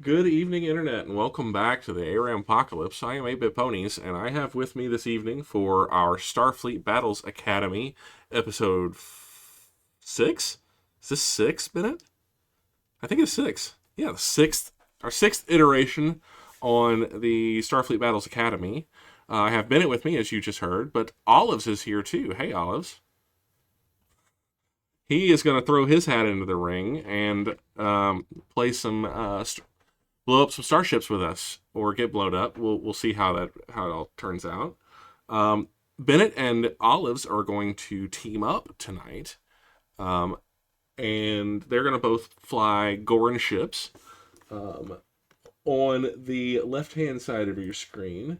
Good evening, Internet, and welcome back to the ARAM Apocalypse. I am 8-BitPonies, and I have with me this evening for our Starfleet Battles Academy episode 6? Is this 6, Bennett? I think it's 6. Yeah, our sixth iteration on the Starfleet Battles Academy. I have Bennett with me, as you just heard, but Olives is here too. Hey, Olives. He is going to throw his hat into the ring and play some blow up some starships with us or get blown up. We'll see how it all turns out. Bennett and Olives are going to team up tonight, um, and they're going to both fly Gorn ships. On the left hand side of your screen,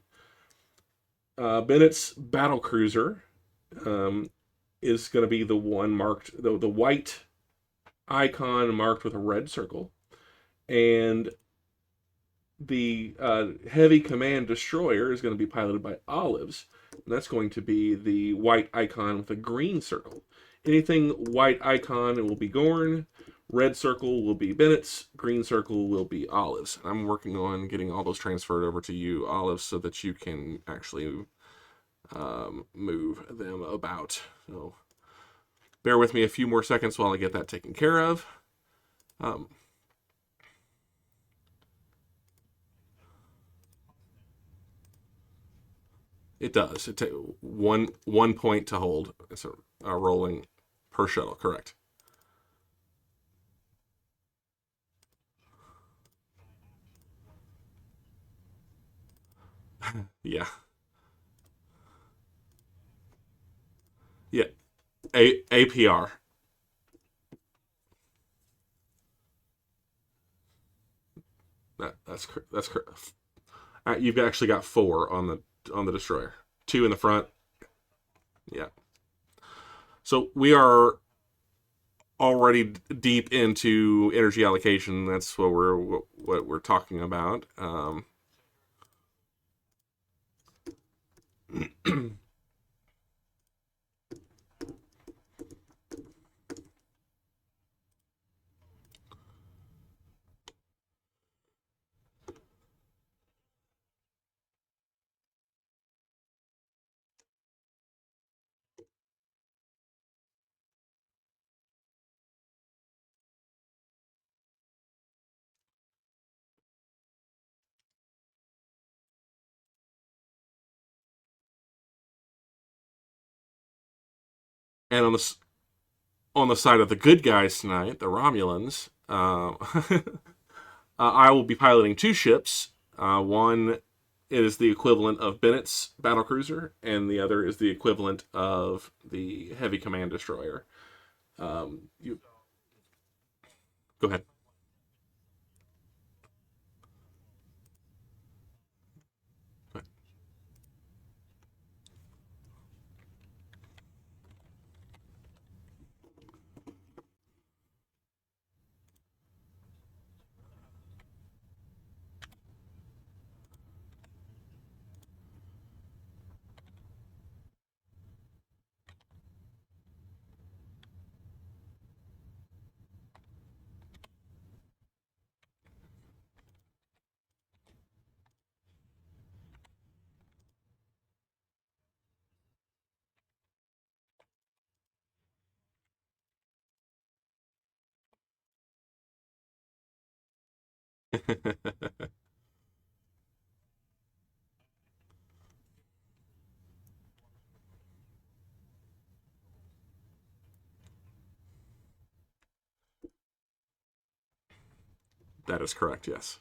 Bennett's battle cruiser is going to be the one marked the white icon marked with a red circle, and the heavy command destroyer is going to be piloted by Olives. And that's going to be the white icon with a green circle. Anything white icon will be Gorn, red circle will be Bennett's, green circle will be Olives. And I'm working on getting all those transferred over to you, Olives, so that you can actually move them about. So bear with me a few more seconds while I get that taken care of. Um, It does. It takes one point to hold. It's a rolling per shuttle. Correct. Yeah. Yeah. APR. That's correct. You've actually got four on the destroyer. Two in the front. Yeah. So we are already deep into energy allocation. That's what we're talking about. And on the side of the good guys tonight, the Romulans, I will be piloting two ships. One is the equivalent of Bennett's battlecruiser, and the other is the equivalent of the heavy command destroyer. You go ahead. That is correct. Yes.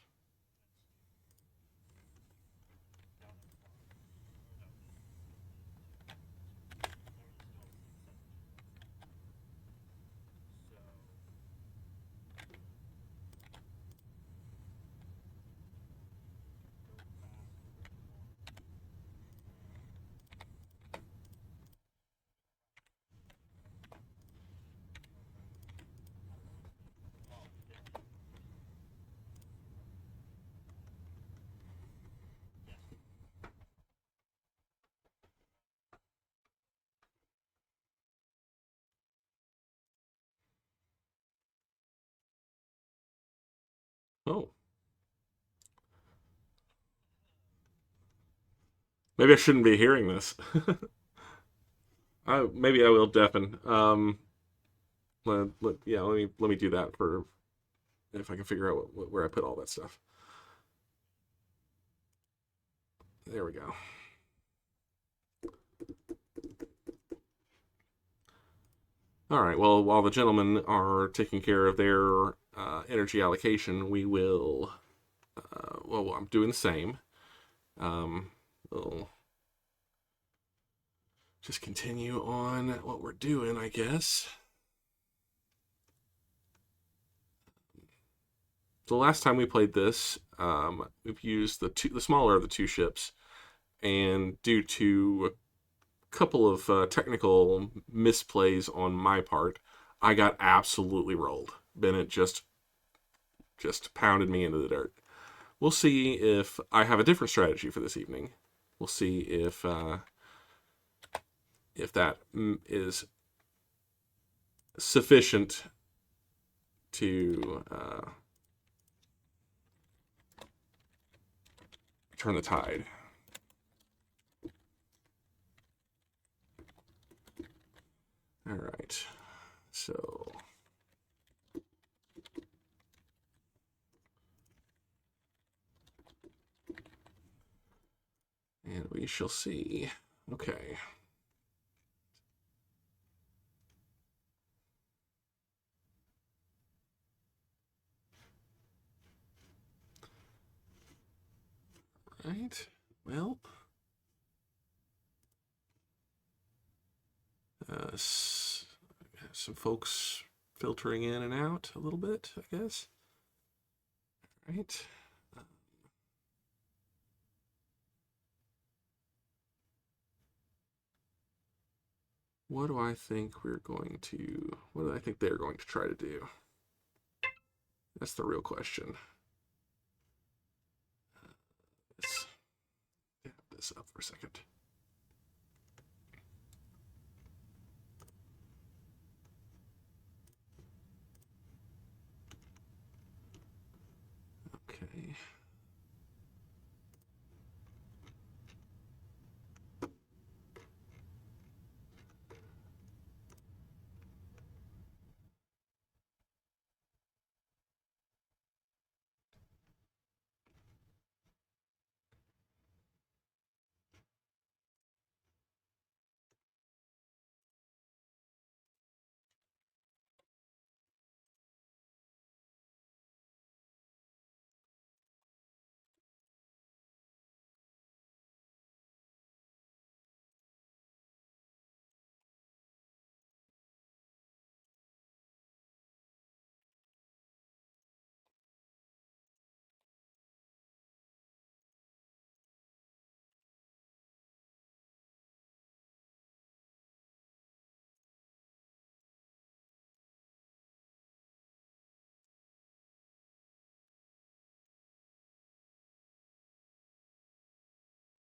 Oh. Maybe I shouldn't be hearing this. Maybe I will deafen. Yeah, let me do that for if I can figure out where I put all that stuff. There we go. All right. Well, while the gentlemen are taking care of their energy allocation, we will. Well, I'm doing the same. We'll just continue on what we're doing, I guess. The last time we played this, we've used the smaller of the two ships, and due to a couple of technical misplays on my part, I got absolutely rolled. Bennett just pounded me into the dirt. We'll see if I have a different strategy for this evening. We'll see if that is sufficient to turn the tide. All right, so and we shall see. Okay. Right. Well, some folks filtering in and out a little bit, I guess. Right. What do I think they're going to try to do? That's the real question. Let's get this up for a second. Okay.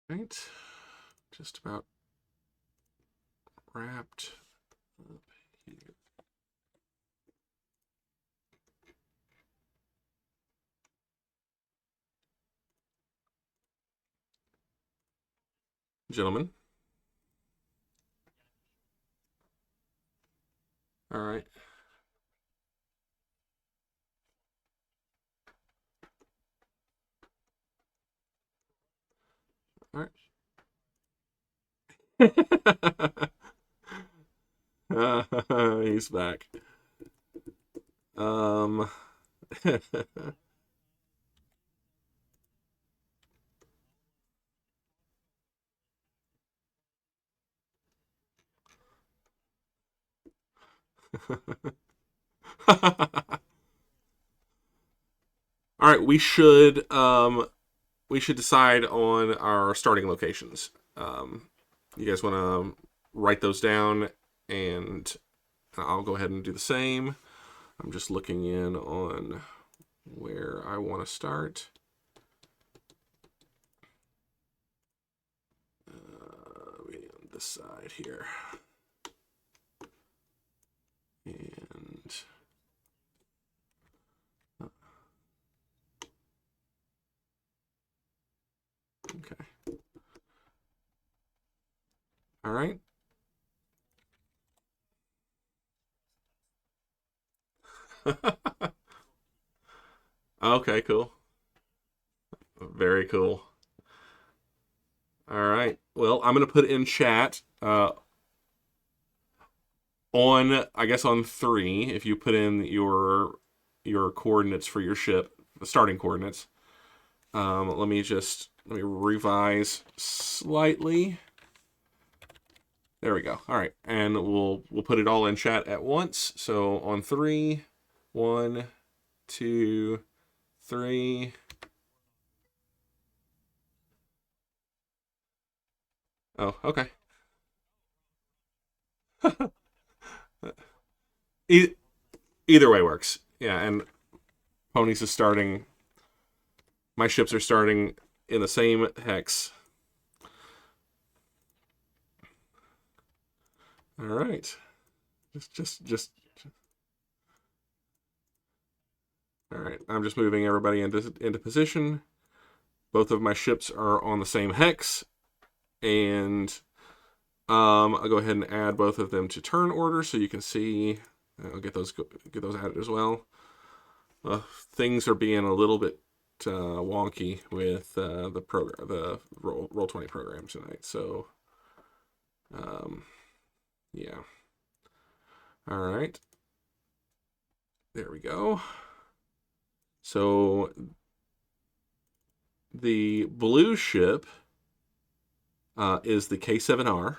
Right. Just about wrapped up here. Gentlemen. All right. All right. He's back. Um, All right, we should decide on our starting locations. You guys want to write those down, and I'll go ahead and do the same. I'm just looking in on where I want to start. On this side here. And okay. right. Okay, cool. Very cool. All right. Well, I'm gonna put in chat on, I guess, on 3. If you put in your coordinates for your ship, the starting coordinates. Let me revise slightly. There we go. All right, and we'll put it all in chat at once. So on 3, 1, 2, 3. Oh, okay. E- Either way works. Yeah, and ponies is starting. My ships are starting in the same hex. All right. Just. All right. I'm just moving everybody into position. Both of my ships are on the same hex, and I'll go ahead and add both of them to turn order so you can see. I'll get those added as well. Things are being a little bit wonky with the Roll20 program tonight. So, yeah. All right. There we go. So the blue ship is the K7R,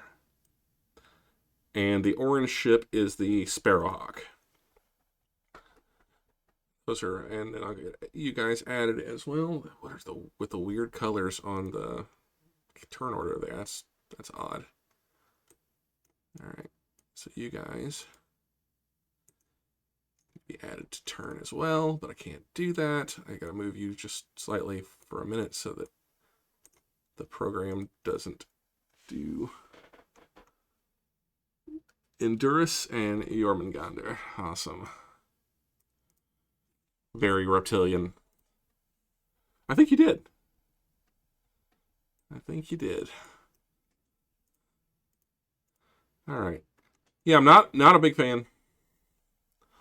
and the orange ship is the Sparrowhawk. Those are, and then I'll get you guys added as well. What is with the weird colors on the turn order there? That's odd. All right, so you guys be added to turn as well, but I can't do that. I gotta move you just slightly for a minute so that the program doesn't do Endurus and Jormungandr. Awesome. Very reptilian. I think you did. I think you did. All right. Yeah, I'm not a big fan.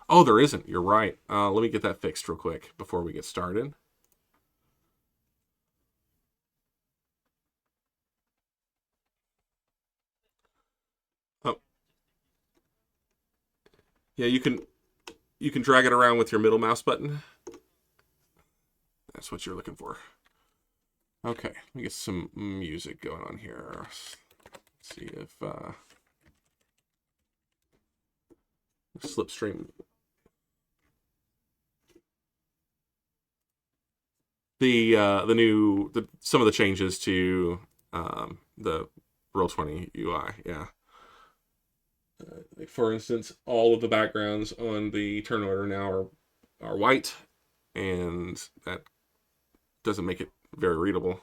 Oh, there isn't. You're right. Let me get that fixed real quick before we get started. Oh, yeah. You can drag it around with your middle mouse button. That's what you're looking for. Okay, let me get some music going on here. Let's see if Slipstream. Some of the changes to the Roll20 UI. Yeah. Like for instance, all of the backgrounds on the turn order now are white, and that doesn't make it very readable.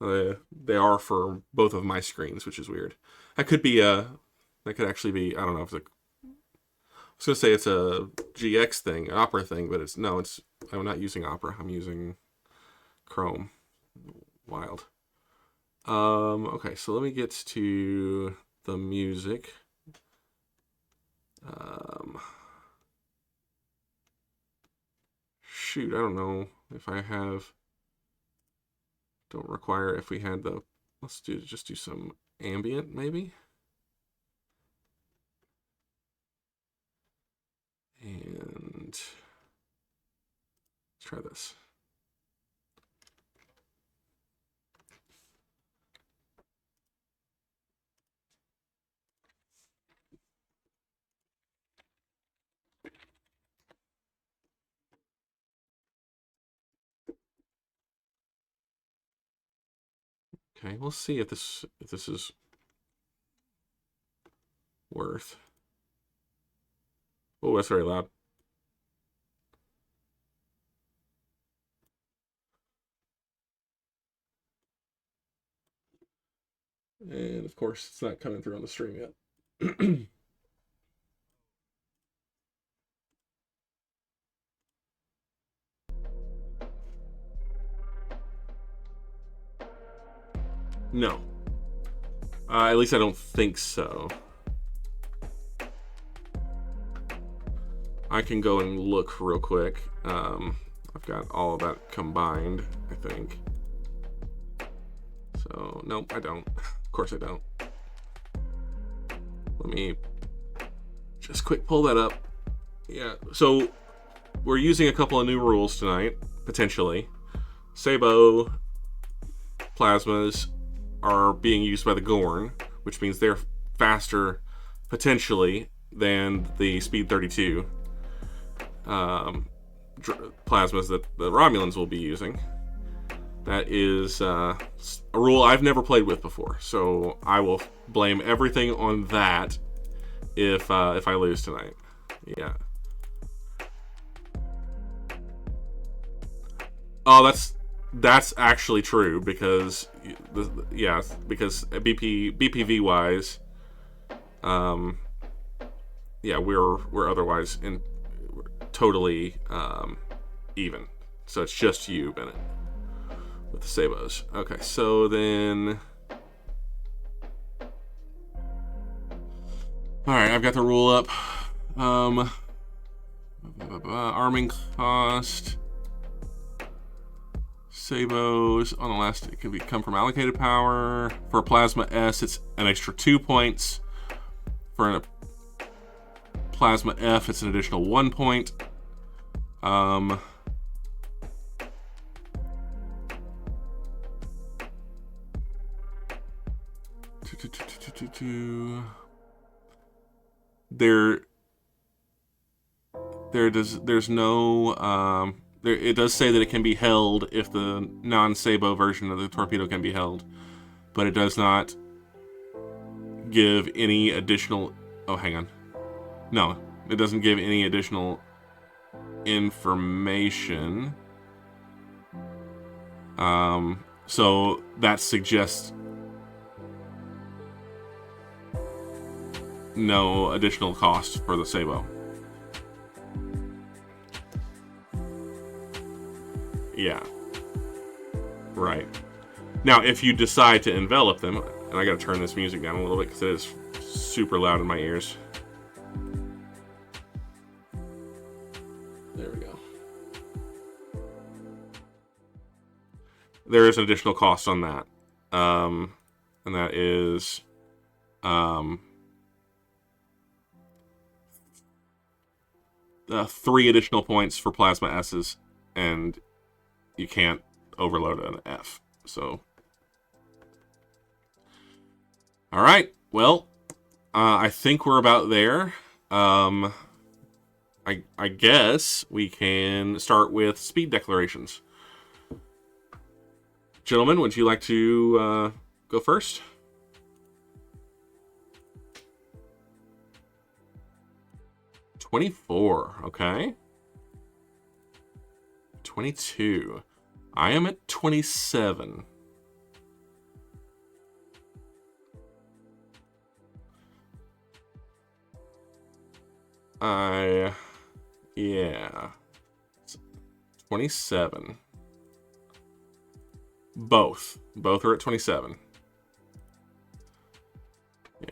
They are for both of my screens, which is weird. That could be that could actually be, I don't know if it's I was gonna say it's a GX thing, an Opera thing, but it's no, it's I'm not using Opera. I'm using Chrome. Wild. Okay, so let me get to the music. Shoot, I don't know if I have. Don't require if we had the. Let's just do some ambient maybe. And let's try this. Okay, we'll see if this is worth. Oh, that's very loud. And of course, it's not coming through on the stream yet. No. At least I don't think so. I can go and look real quick. I've got all of that combined, I think. So, nope, I don't. Of course I don't. Let me just quick pull that up. Yeah, so we're using a couple of new rules tonight, potentially. Sabo plasmas are being used by the Gorn, which means they're faster, potentially, than the Speed 32 plasmas that the Romulans will be using. That is a rule I've never played with before, so I will blame everything on that if I lose tonight. Yeah. Oh, that's actually true because because BPV wise, yeah, we're otherwise we're totally even. So it's just you, Bennett, with the Sabos. Okay, so then, all right, I've got the rule up. Arming cost. Sabos on the last, it can come from allocated power. For Plasma S, it's an extra 2 points. For a Plasma F, it's an additional 1 point. There's no it does say that it can be held if the non-Sabo version of the torpedo can be held, but it does not give any additional. Oh, hang on. No, it doesn't give any additional information. So that suggests no additional cost for the Sabo. Yeah. Right. Now, if you decide to envelop them, and I gotta turn this music down a little bit because it is super loud in my ears. There we go. There is an additional cost on that. And that is 3 additional points for Plasma S's, and you can't overload an F. So, all right. Well, I think we're about there. I guess we can start with speed declarations. Gentlemen, would you like to go first? $24. Okay. 22. I am at 27. Yeah. 27. Both are at 27. Yeah.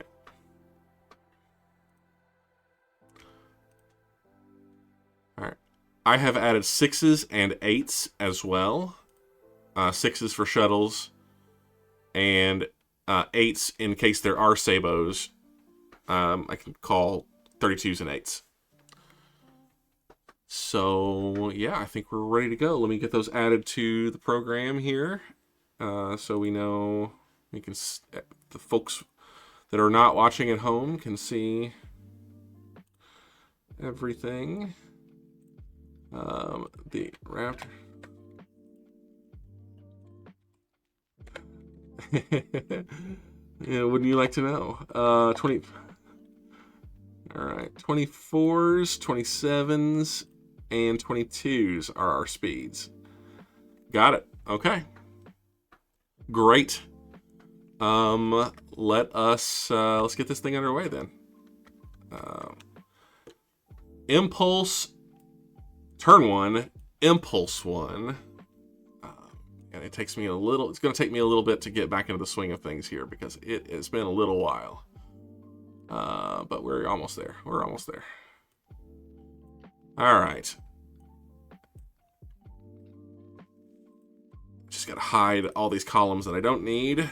All right. I have added 6s and 8s as well. 6s for shuttles, and 8s in case there are Sabos. I can call 32s and 8s. So, yeah, I think we're ready to go. Let me get those added to the program here. So we know we can, the folks that are not watching at home can see everything. The Raptor. Yeah, wouldn't you like to know? 20. All right, 24s, 27s, and 22s are our speeds. Got it. Okay. Great. Let's get this thing underway then. Impulse, turn 1, Impulse 1. And it takes me a little, it's going to take me a little bit to get back into the swing of things here because it has been a little while. But we're almost there. We're almost there. All right. Just got to hide all these columns that I don't need.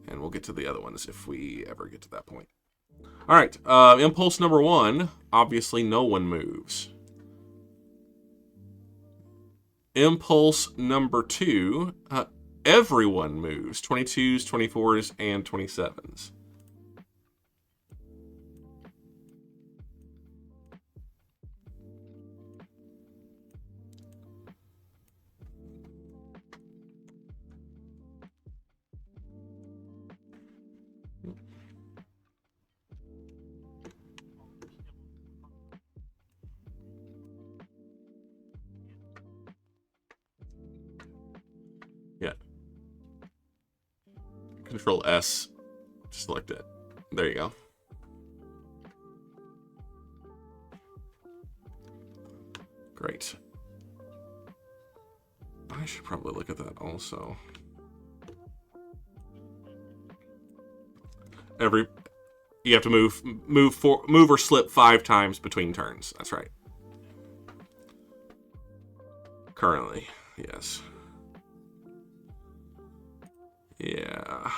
And we'll get to the other ones if we ever get to that point. All right. Impulse number 1. Obviously, no one moves. Impulse number 2. Everyone moves. 22s, 24s, and 27s. Yeah. Control S to select it. There you go. Great. I should probably look at that also. You have to move or slip 5 times between turns. That's right. Currently, yes. Yeah.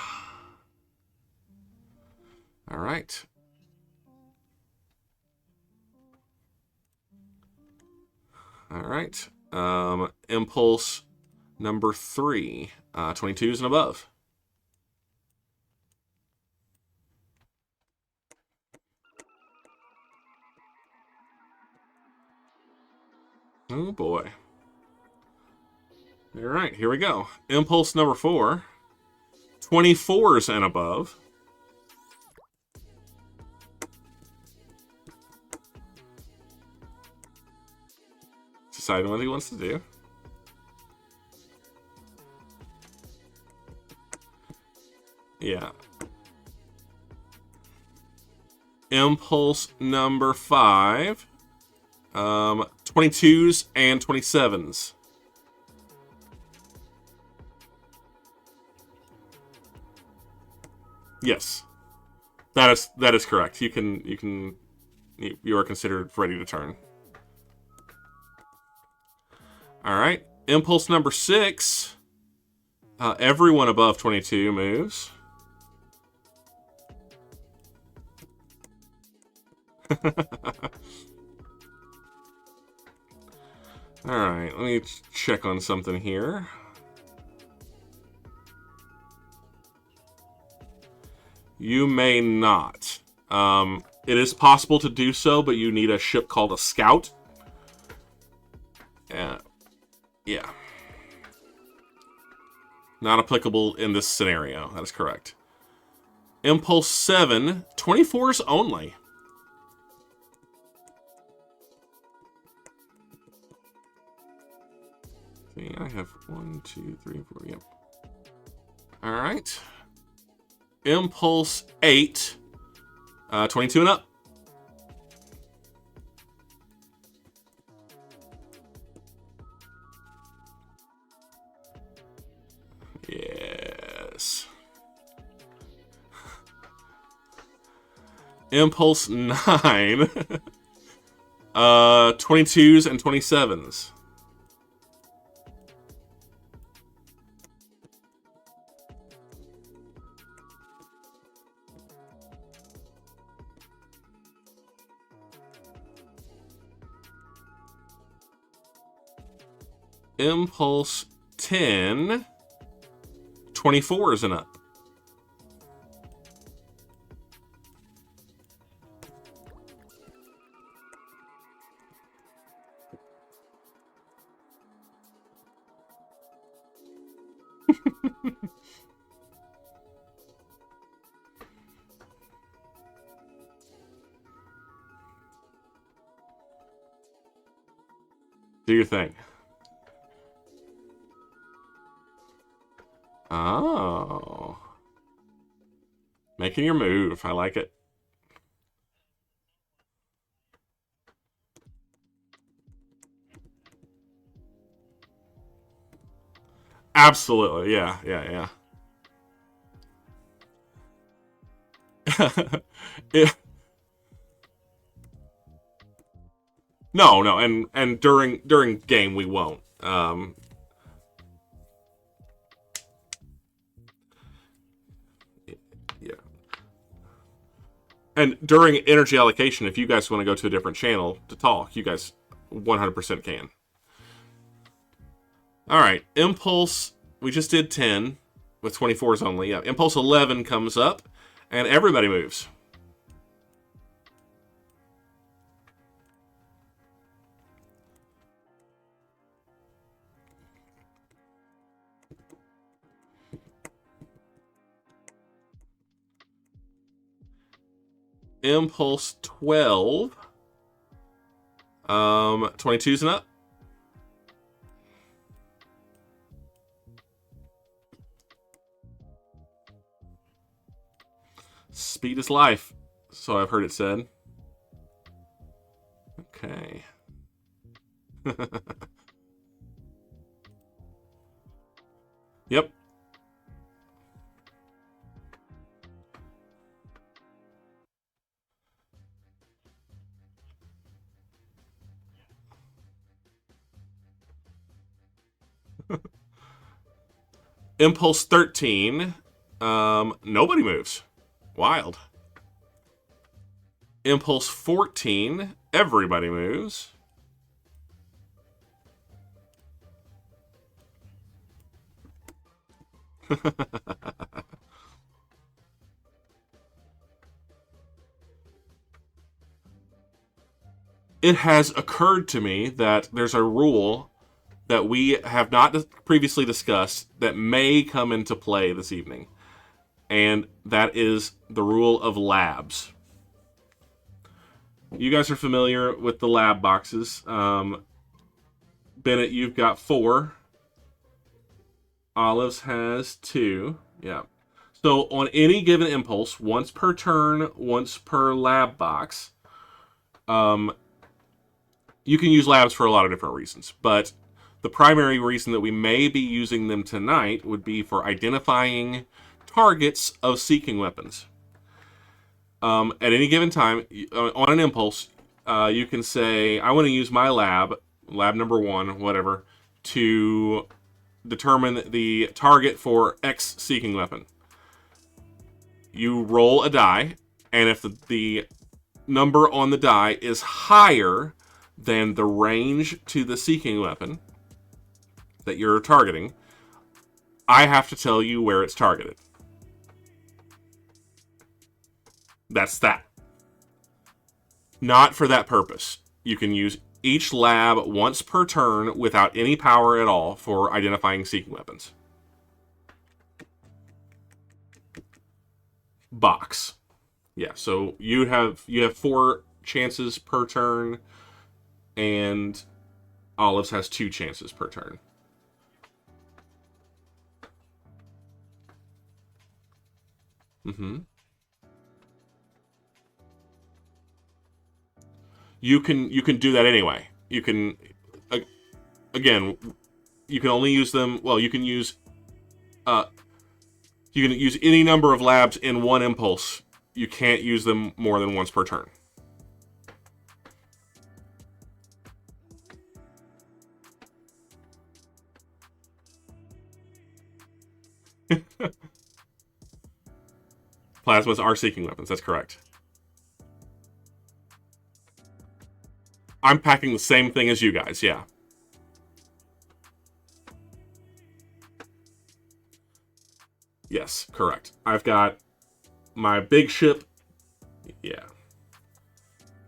All right. All right. Impulse number 3. 22s and above. Oh boy. All right, here we go. Impulse number 4. 24s and above. Deciding what he wants to do. Yeah. Impulse number 5. 22s and 27s. Yes. That is correct. You are considered ready to turn. All right. Impulse number 6. Everyone above 22 moves. All right. Let me check on something here. You may not. It is possible to do so, but you need a ship called a Scout. Yeah. Not applicable in this scenario. That is correct. Impulse 7. 24s only. See, I have 1, 2, 3, 4. Yep. All right. Impulse 8. 22 and up. Yes. Impulse 9. 22s and 27s. Impulse 10. 24s and up. Do your thing. Oh. Making your move. I like it. Absolutely. Yeah, yeah, yeah. It, no, no, and during game we won't. Yeah. And during energy allocation, if you guys want to go to a different channel to talk, you guys 100% can. All right, Impulse. We just did 10 with 24s only. Yeah, Impulse 11 comes up, and everybody moves. Impulse 12. 22s and up. Speed is life, so I've heard it said. Okay. Yep. Impulse 13. Nobody moves. Wild. Impulse 14. Everybody moves. It has occurred to me that there's a rule that we have not previously discussed that may come into play this evening. And that is the rule of labs. You guys are familiar with the lab boxes. Bennett, you've got 4. Olives has 2. Yeah. So on any given impulse, once per turn, once per lab box, you can use labs for a lot of different reasons. But the primary reason that we may be using them tonight would be for identifying targets of seeking weapons. At any given time, on an impulse, you can say, I want to use my lab number 1, whatever, to determine the target for X seeking weapon. You roll a die, and if the number on the die is higher than the range to the seeking weapon that you're targeting, I have to tell you where it's targeted. That's that. Not for that purpose. You can use each lab once per turn without any power at all for identifying seeking weapons. Box. Yeah, so you have 4 chances per turn, and Olives has 2 chances per turn. Mm-hmm. You can do that anyway. You can again, you can only use them. Well, uh, you can use any number of labs in one impulse. You can't use them more than once per turn. Plasmas are seeking weapons. That's correct. I'm packing the same thing as you guys. Yeah. Yes, correct. I've got my big ship. Yeah.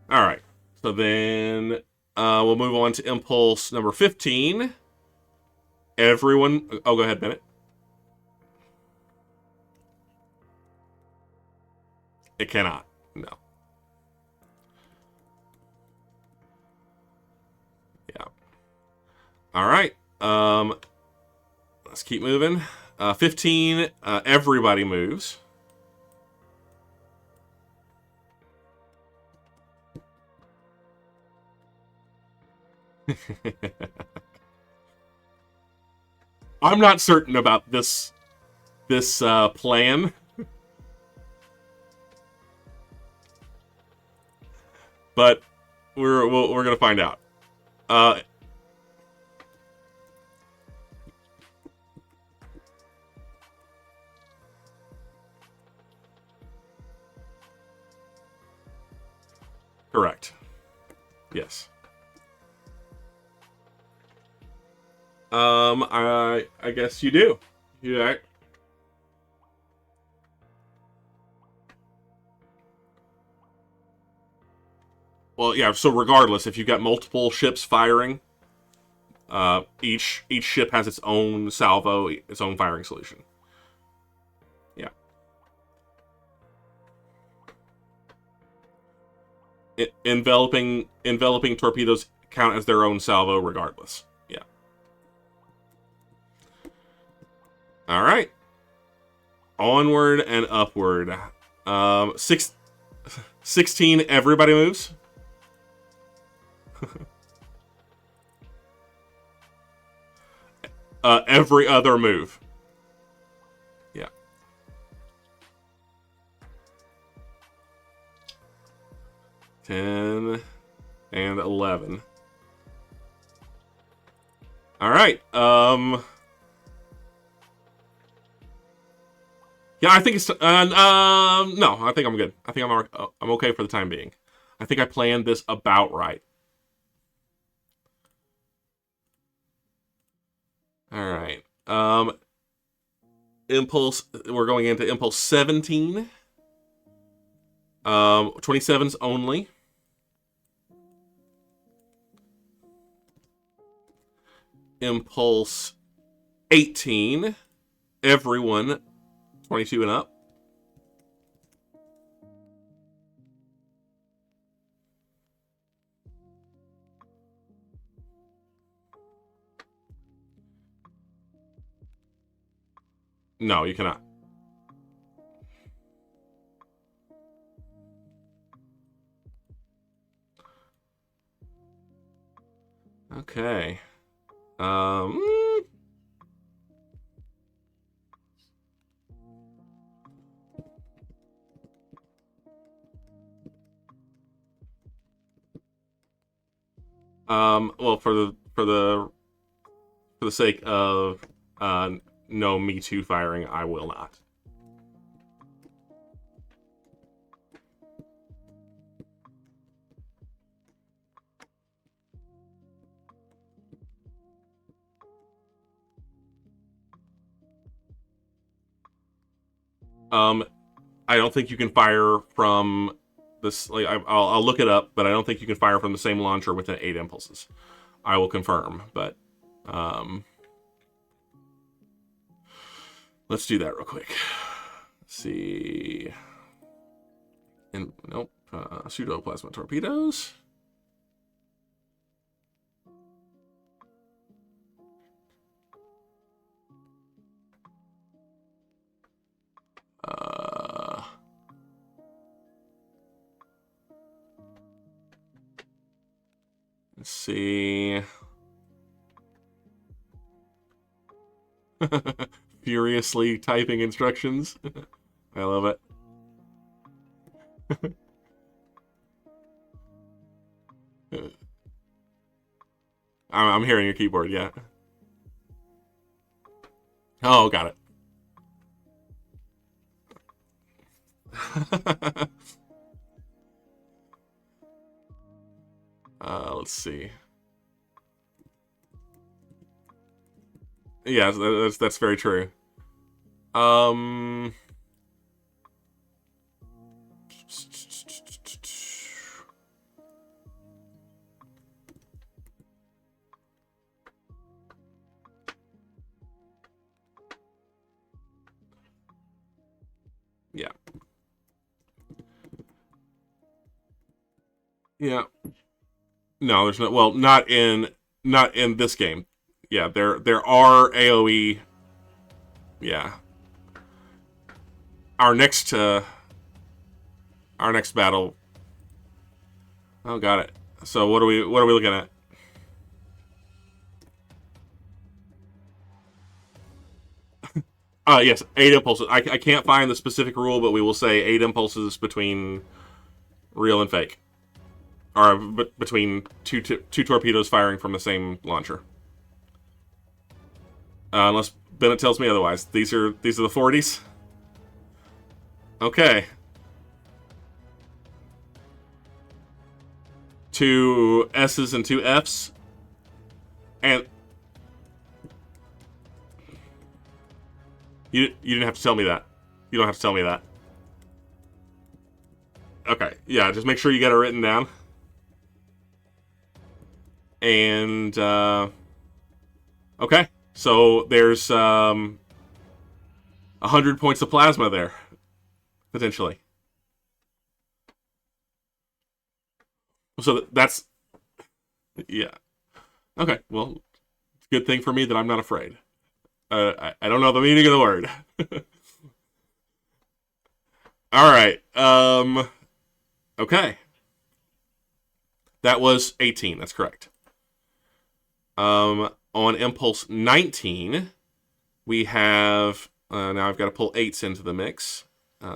All right. So then we'll move on to impulse number 15. Everyone. Oh, go ahead, Bennett. It cannot. No. Yeah. All right. Let's keep moving. 15. Everybody moves. I'm not certain about this plan. But we're gonna find out. Correct. Yes. I guess you do. Yeah. Well, yeah. So regardless, if you've got multiple ships firing, each ship has its own salvo, its own firing solution. Yeah. Enveloping torpedoes count as their own salvo, regardless. Yeah. All right. Onward and upward. 16. Everybody moves. Every other move. Yeah. $10 and $11. All right. Yeah, I think it's no. I think I'm good. I think I'm okay for the time being. I think I planned this about right. All right. Impulse. We're going into Impulse 17. 27s only. Impulse 18. Everyone 22 and up. No, you cannot. Okay. Well, for the sake of no Me Too firing, I will not. I don't think you can fire from this. Like, I'll look it up, but I don't think you can fire from the same launcher within 8 impulses. I will confirm, but let's do that real quick. Let's see. Nope. Pseudo plasma torpedoes. Let's see. Furiously typing instructions. I love it. I'm hearing your keyboard, yeah. Oh, got it. Let's see. Yeah, that's very true. Yeah. Yeah. No, there's no. Well, not in this game. Yeah, there are AOE. Yeah. Our next battle. Oh, got it. So what are we looking at? Yes, 8 impulses. I can't find the specific rule, but we will say 8 impulses between real and fake, or between two torpedoes firing from the same launcher. Unless Bennett tells me otherwise. These are the 40s. Okay. 2 S's and 2 F's, and you didn't have to tell me that. You don't have to tell me that. Okay, yeah, just make sure you get it written down. And okay, so there's 100 points of plasma there potentially. So that's yeah. Okay, well, good thing for me that I'm not afraid. I don't know the meaning of the word. All right. Okay. That was 18. That's correct. On impulse 19, we have now I've got to pull 8s into the mix.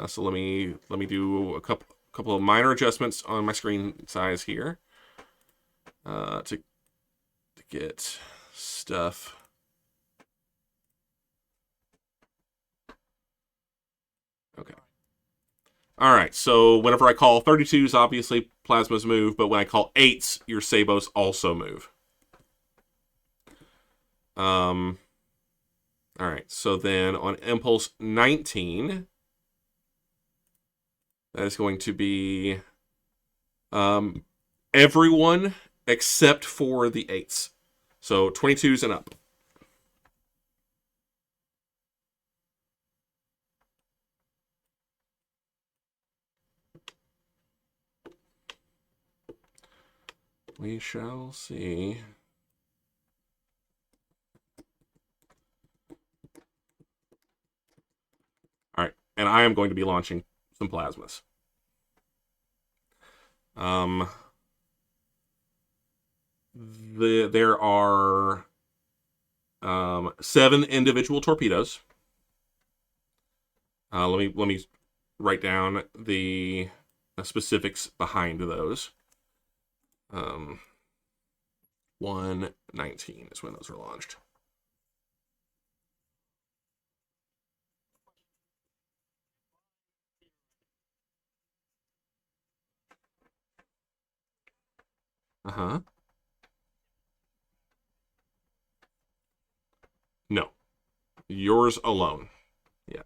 So let me do a couple of minor adjustments on my screen size here to get stuff. Okay. All right. So whenever I call 32s, obviously plasmas move, but when I call 8s, your sabos also move. All right. So then on impulse 19, that is going to be everyone except for the 8s. So 22s and up. We shall see. All right, and I am going to be launching some plasmas. There are 7 individual torpedoes. Let me write down the specifics behind those. 119 is when those were launched. Uh-huh. No. Yours alone. Yeah.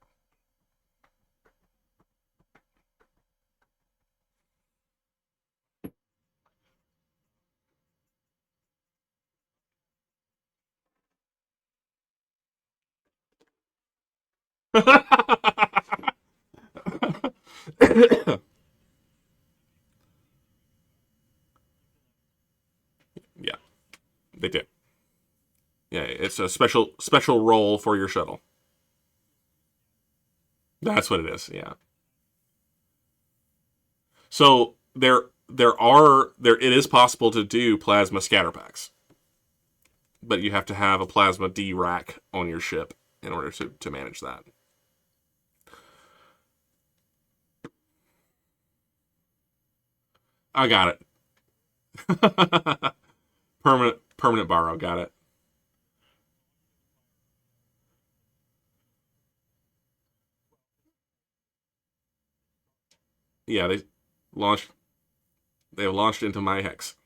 Yeah, they did. Yeah, it's a special role for your shuttle. That's what it is. Yeah. So there it is possible to do plasma scatter packs, but you have to have a plasma D rack on your ship in order to manage that. I got it. permanent borrow. Got it. Yeah, launched. They have launched into my hex.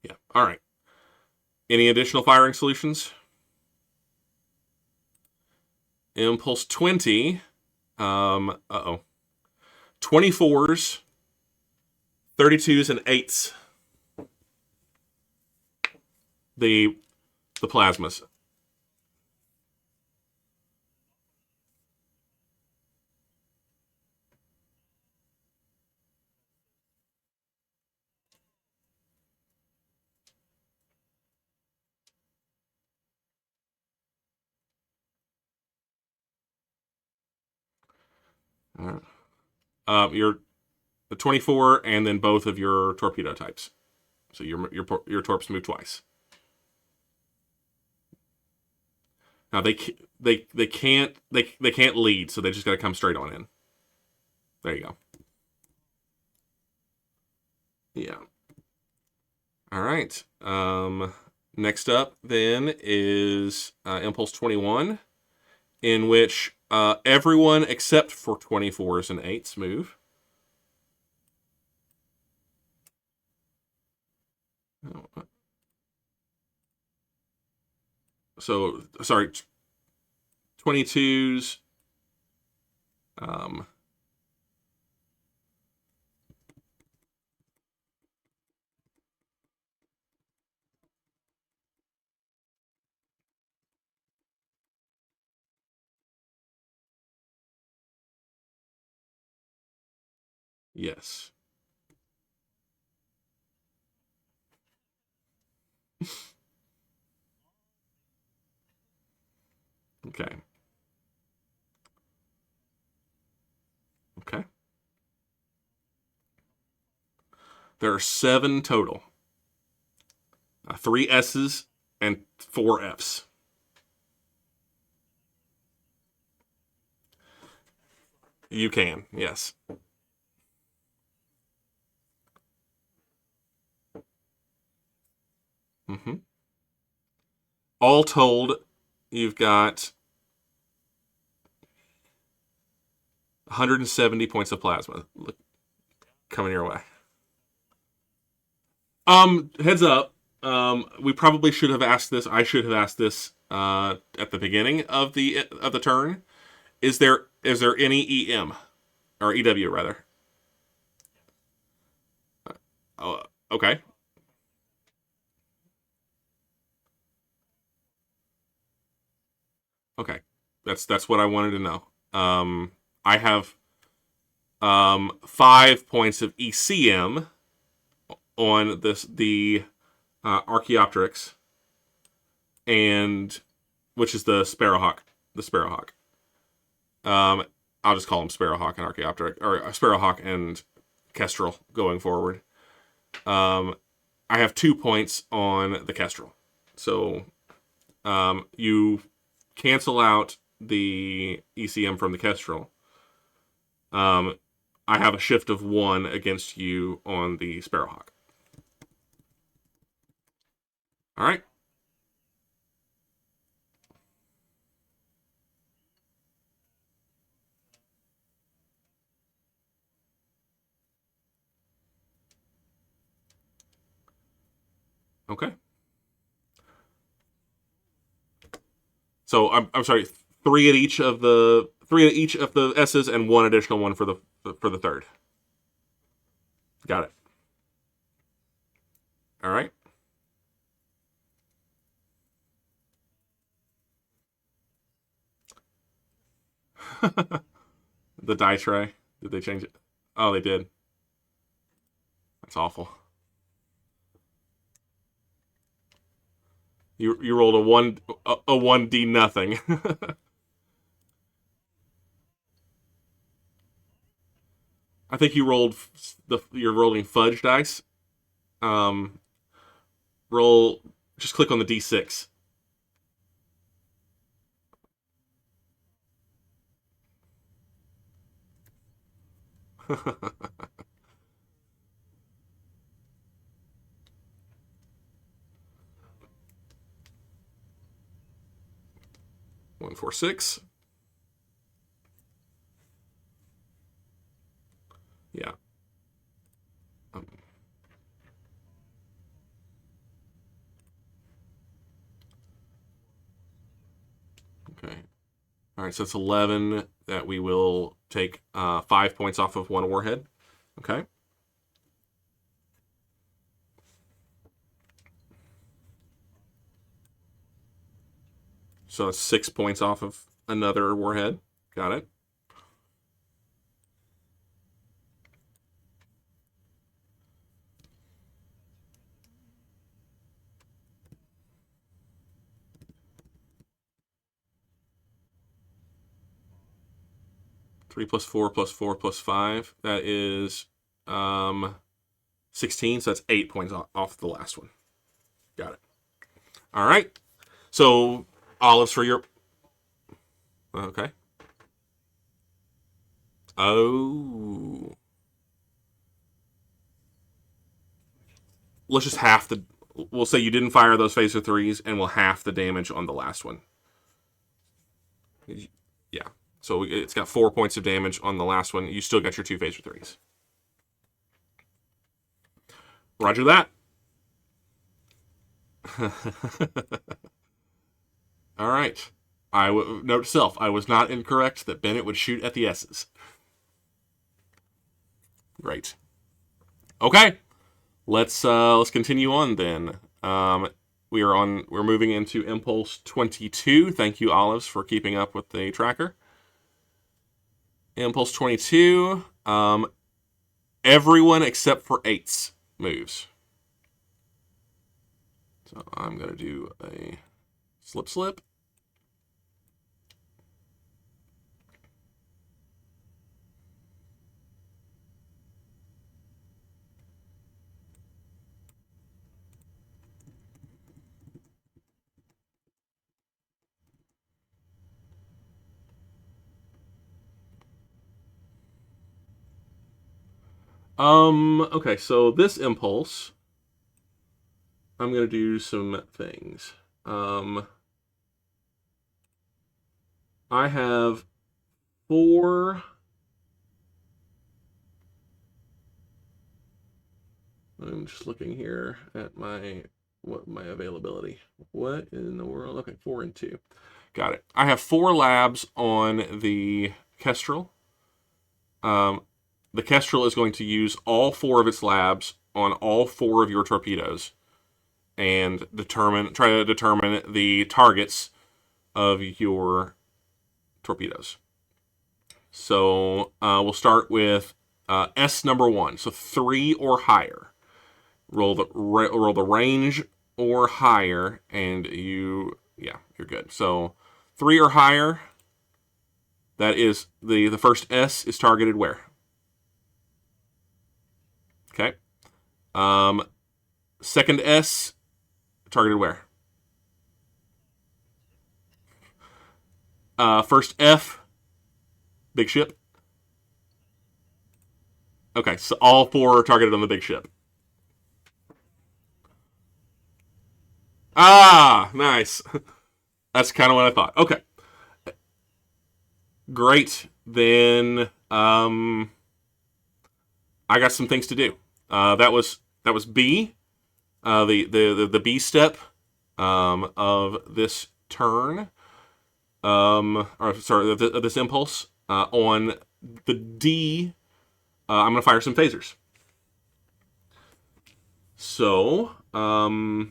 Yeah. All right. Any additional firing solutions? Impulse 20. 24s, 32s, and 8s. The plasmas. All right. Your the 24 and then both of your torpedo types. So your torps move twice. Now they can't lead, so they just got to come straight on in. There you go. Yeah. All right. Next up then is Impulse 21, in which everyone except for 24s and 8s move. So, sorry, 22s. Um, yes. Okay. Okay. There are 7 total. 3 S's and 4 F's. You can, yes. Mm-hmm. All told, you've got 170 points of plasma coming your way. Heads up. We probably should have asked this. I should have asked this at the beginning of the turn. Is there any EM or EW rather? Oh, okay. Okay. That's what I wanted to know. I have 5 points of ECM on the Archaeopteryx, and which is the Sparrowhawk. The Sparrowhawk. Um, I'll just call them Sparrowhawk and Archaeopteryx, or Sparrowhawk and Kestrel going forward. Um, I have 2 points on the Kestrel, so you cancel out the ECM from the Kestrel. I have a shift of 1 against you on the Sparrowhawk. All right. Okay. So I'm sorry. 3 at each of the S's and 1 additional one for the third. Got it. All right. The die tray. Did they change it? Oh, they did. That's awful. You rolled a 1D nothing. I think you're rolling fudge dice. Um, roll. Just click on the D6. 1, 4, 6. Yeah. Um, okay. All right. So it's 11 that we will take 5 points off of 1 warhead. Okay. So it's 6 points off of another warhead. Got it. Three plus 4 plus 4 plus 5. That is 16. So that's 8 points off the last one. Got it. All right. So olives for your Okay. Oh. Let's just half the. We'll say you didn't fire those phaser threes, and we'll half the damage on the last one. Yeah. So it's got 4 points of damage on the last one. You still got your two phaser threes. Roger that. All right. Note to self: I was not incorrect that Bennett would shoot at the S's. Great. Okay. Let's continue on then. We're moving into Impulse 22. Thank you, Olives, for keeping up with the tracker. Impulse 22. Everyone except for eights moves. So I'm gonna do a slip. Okay, so this impulse, I'm gonna do some things. I have 4. I'm just looking here at my availability. What in the world? Okay, 4 and 2. Got it. I have 4 labs on the Kestrel. Um, the Kestrel is going to use all 4 of its labs on all 4 of your torpedoes and try to determine the targets of your torpedoes. So we'll start with S number 1. So 3 or higher. Roll the range or higher, and you're good. So 3 or higher. That is the first S is targeted where? Okay. Second S targeted where? First F, big ship. Okay, so all 4 are targeted on the big ship. Ah, nice. That's kind of what I thought. Okay, great. Then I got some things to do. That was B. The B step of this turn. Or sorry, of this impulse. On the D, I'm gonna fire some phasers. So, no.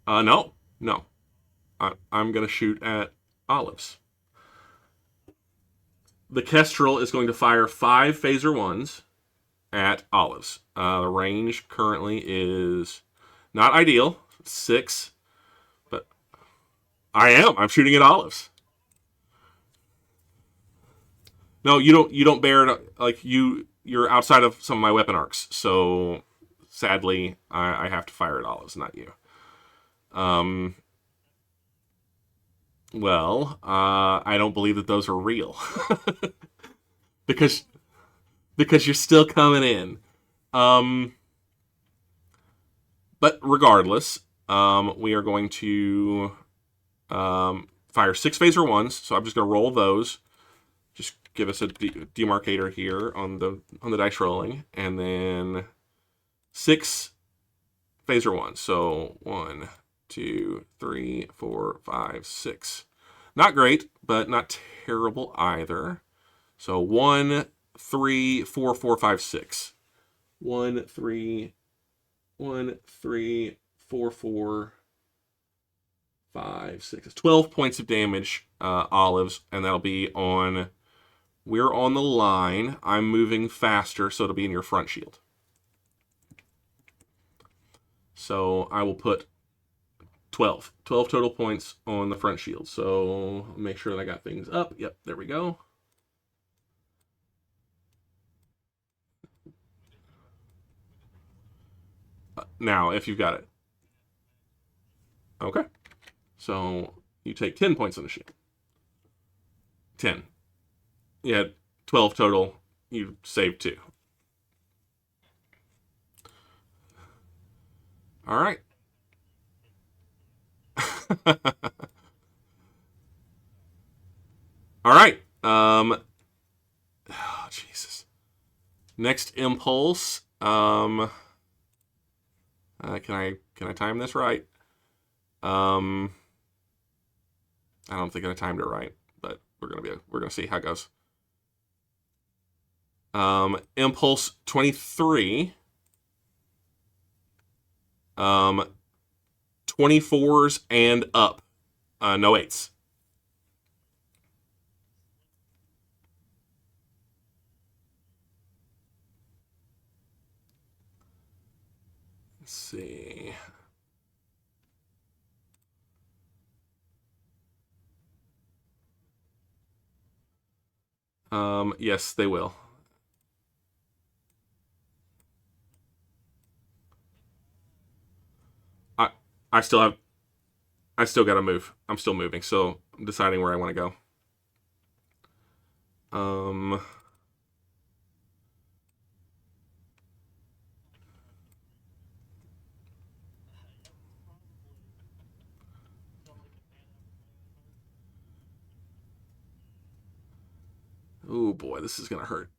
I'm gonna shoot at Olives. The Kestrel is going to fire 5 phaser ones at Olives. The range currently is not ideal, 6, but I'm shooting at Olives. No, you don't bear it, like you're outside of some of my weapon arcs, so sadly I have to fire at Olives, not you. Um, well, I don't believe that those are real because you're still coming in. Um, but regardless, we are going to fire 6 phaser ones. So I'm just going to roll those. Just give us a demarcator here on the dice rolling, and then 6 phaser ones. So 1, 2, 3, 4, 5, 6. Not great, but not terrible either. So 1, 3, 4, 4, 5, 6. 1, 3, 1, 3, 4, 4, 5, 6. 12 points of damage, Olives, and that'll be on. We're on the line. I'm moving faster, so it'll be in your front shield. So I will put 12 total points on the front shield. So make sure that I got things up. Yep, there we go. Now, if you've got it. Okay. So you take 10 points on the shield. 10. You had 12 total. You saved 2. All right. All right. Oh, Jesus. Next impulse. Can I time this right? I don't think I timed it right, but we're gonna see how it goes. Impulse 23. 24s and up. No 8s. Let's see. Yes, they will. I I still have I still gotta move. I'm still moving, so I'm deciding where I want to go. Oh boy, this is gonna hurt.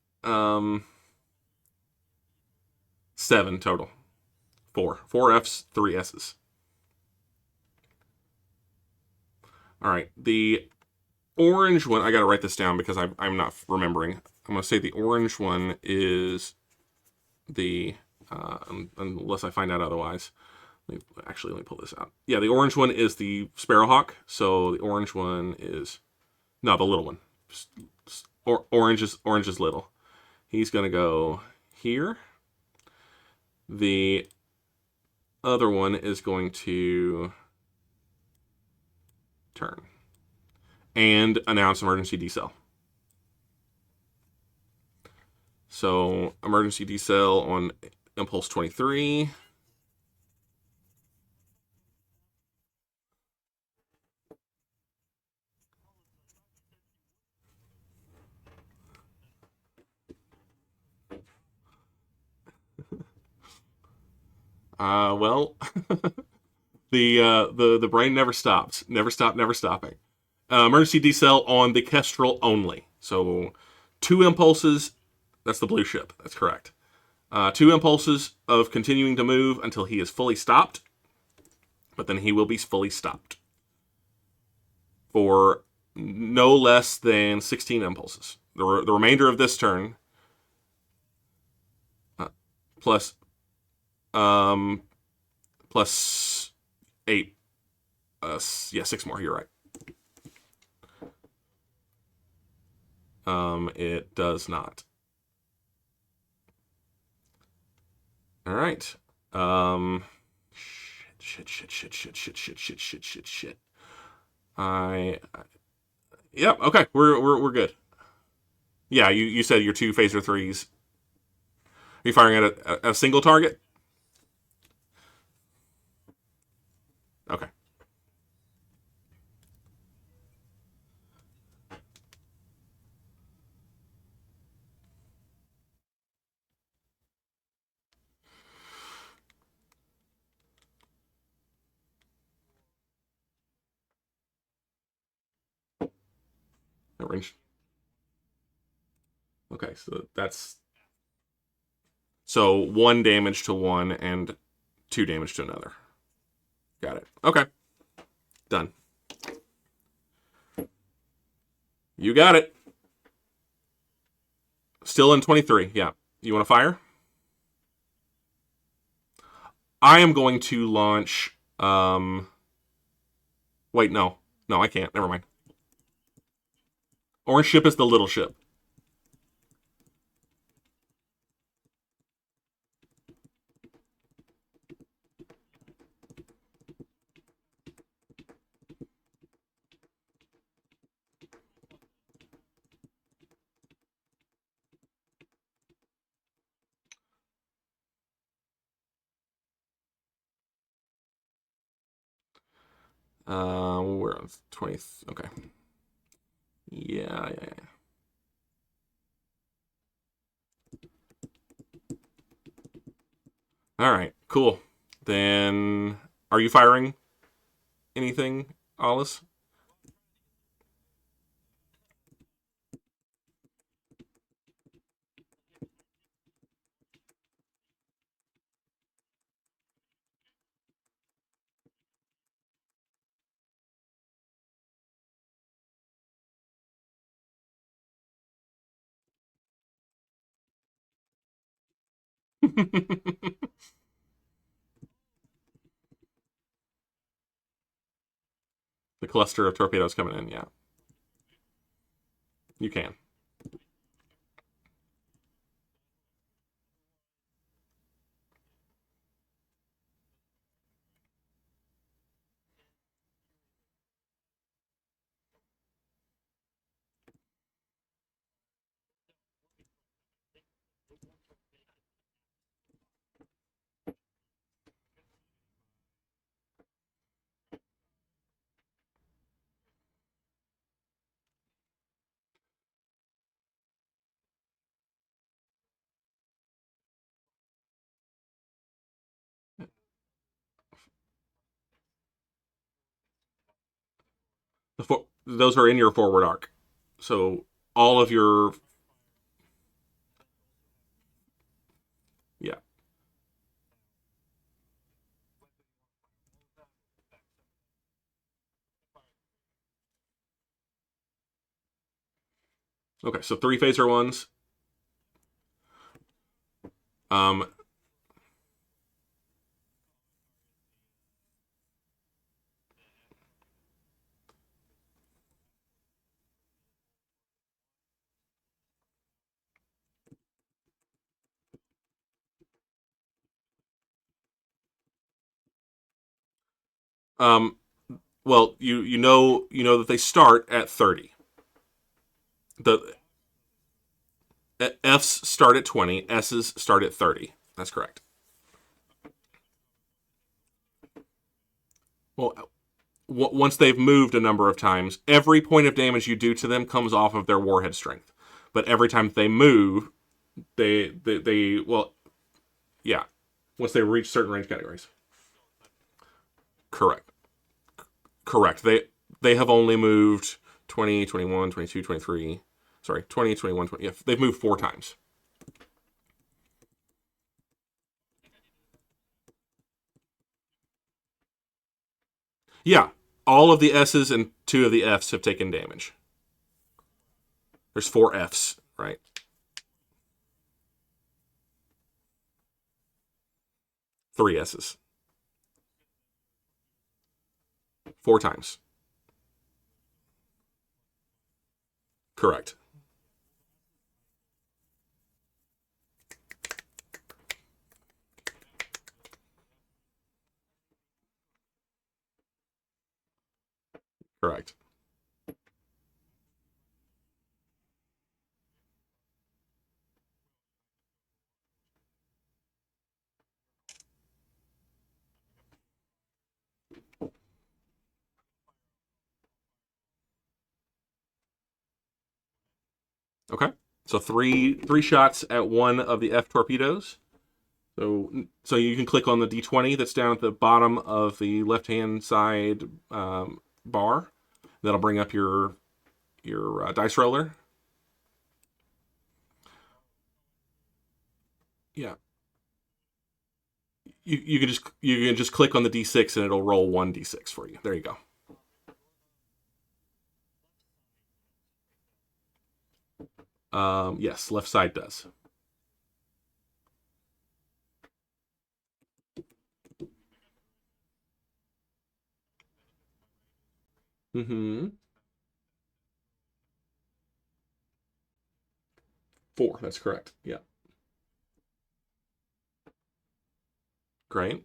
7 total. 4 Fs, 3 S's. All right, the orange one. I gotta write this down because I'm not remembering. I'm gonna say the orange one is the unless I find out otherwise. Let me pull this out. Yeah, the orange one is the Sparrowhawk. So the orange one is no, the little one. Orange is little. He's gonna go here. The other one is going to turn and announce emergency decel. So emergency decel on impulse 23. Well, the brain never stops, never stopping. Emergency decel on the Kestrel only. So 2 impulses. That's the blue ship. That's correct. 2 impulses of continuing to move until he is fully stopped, but then he will be fully stopped for no less than 16 impulses. The remainder of this turn, plus um, plus 8. Yeah, 6 more. You're right. It does not. All right. Shit. Yep. Okay. We're good. Yeah. You said your 2 phaser 3s. Are you firing at a single target? Okay. That range. Okay. So 1 damage to one and 2 damage to another. Got it. Okay. Done. You got it. Still in 23. Yeah. You want to fire? I am going to launch. Wait, no. No, I can't. Never mind. Orange ship is the little ship. We're on 20. Okay. Yeah. All right, cool. Then, are you firing anything, Alice? The cluster of torpedoes coming in, yeah. You can. Those are in your forward arc. So all of your, yeah. Okay, so three phaser ones. Um, um, well, you know that they start at 30. The Fs start at 20. S's start at 30. That's correct. Well, once they've moved a number of times, every point of damage you do to them comes off of their warhead strength. But every time they move, they well, yeah. Once they reach certain range categories, correct, correct. They have only moved 20, 21, 22, 23. Sorry, 20, 21, 20. Yeah, they've moved four times. Yeah, all of the S's and two of the F's have taken damage. There's four F's, right? Three S's, four times. Correct, correct. Okay, so three shots at one of the F torpedoes. So you can click on the D20 that's down at the bottom of the left hand side bar. That'll bring up your dice roller. Yeah, you can just click on the D6 and it'll roll one D6 for you. There you go. Yes, left side does. Mm-hmm. Four. That's correct. Yeah. Great.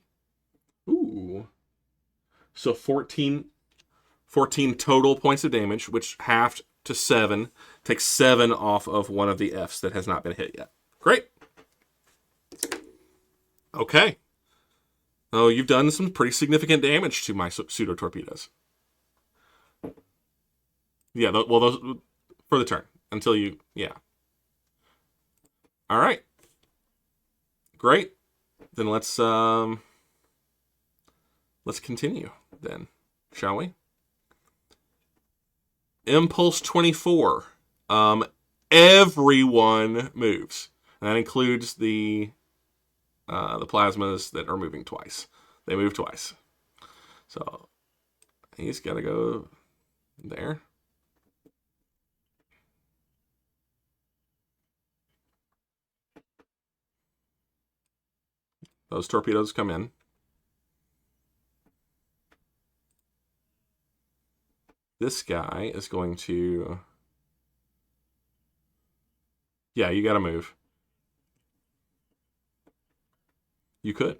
Ooh. So 14 total points of damage, which halved to seven. Takes seven off of one of the Fs that has not been hit yet. Great. Okay. Oh, you've done some pretty significant damage to my pseudo torpedoes. Yeah, well, those for the turn until you. Yeah. All right. Great. Then let's continue. Then, shall we? Impulse 24. Um, everyone moves. And that includes the plasmas that are moving twice. They move twice. So he's got to go there. Those torpedoes come in. This guy is going to. Yeah, you got to move. You could.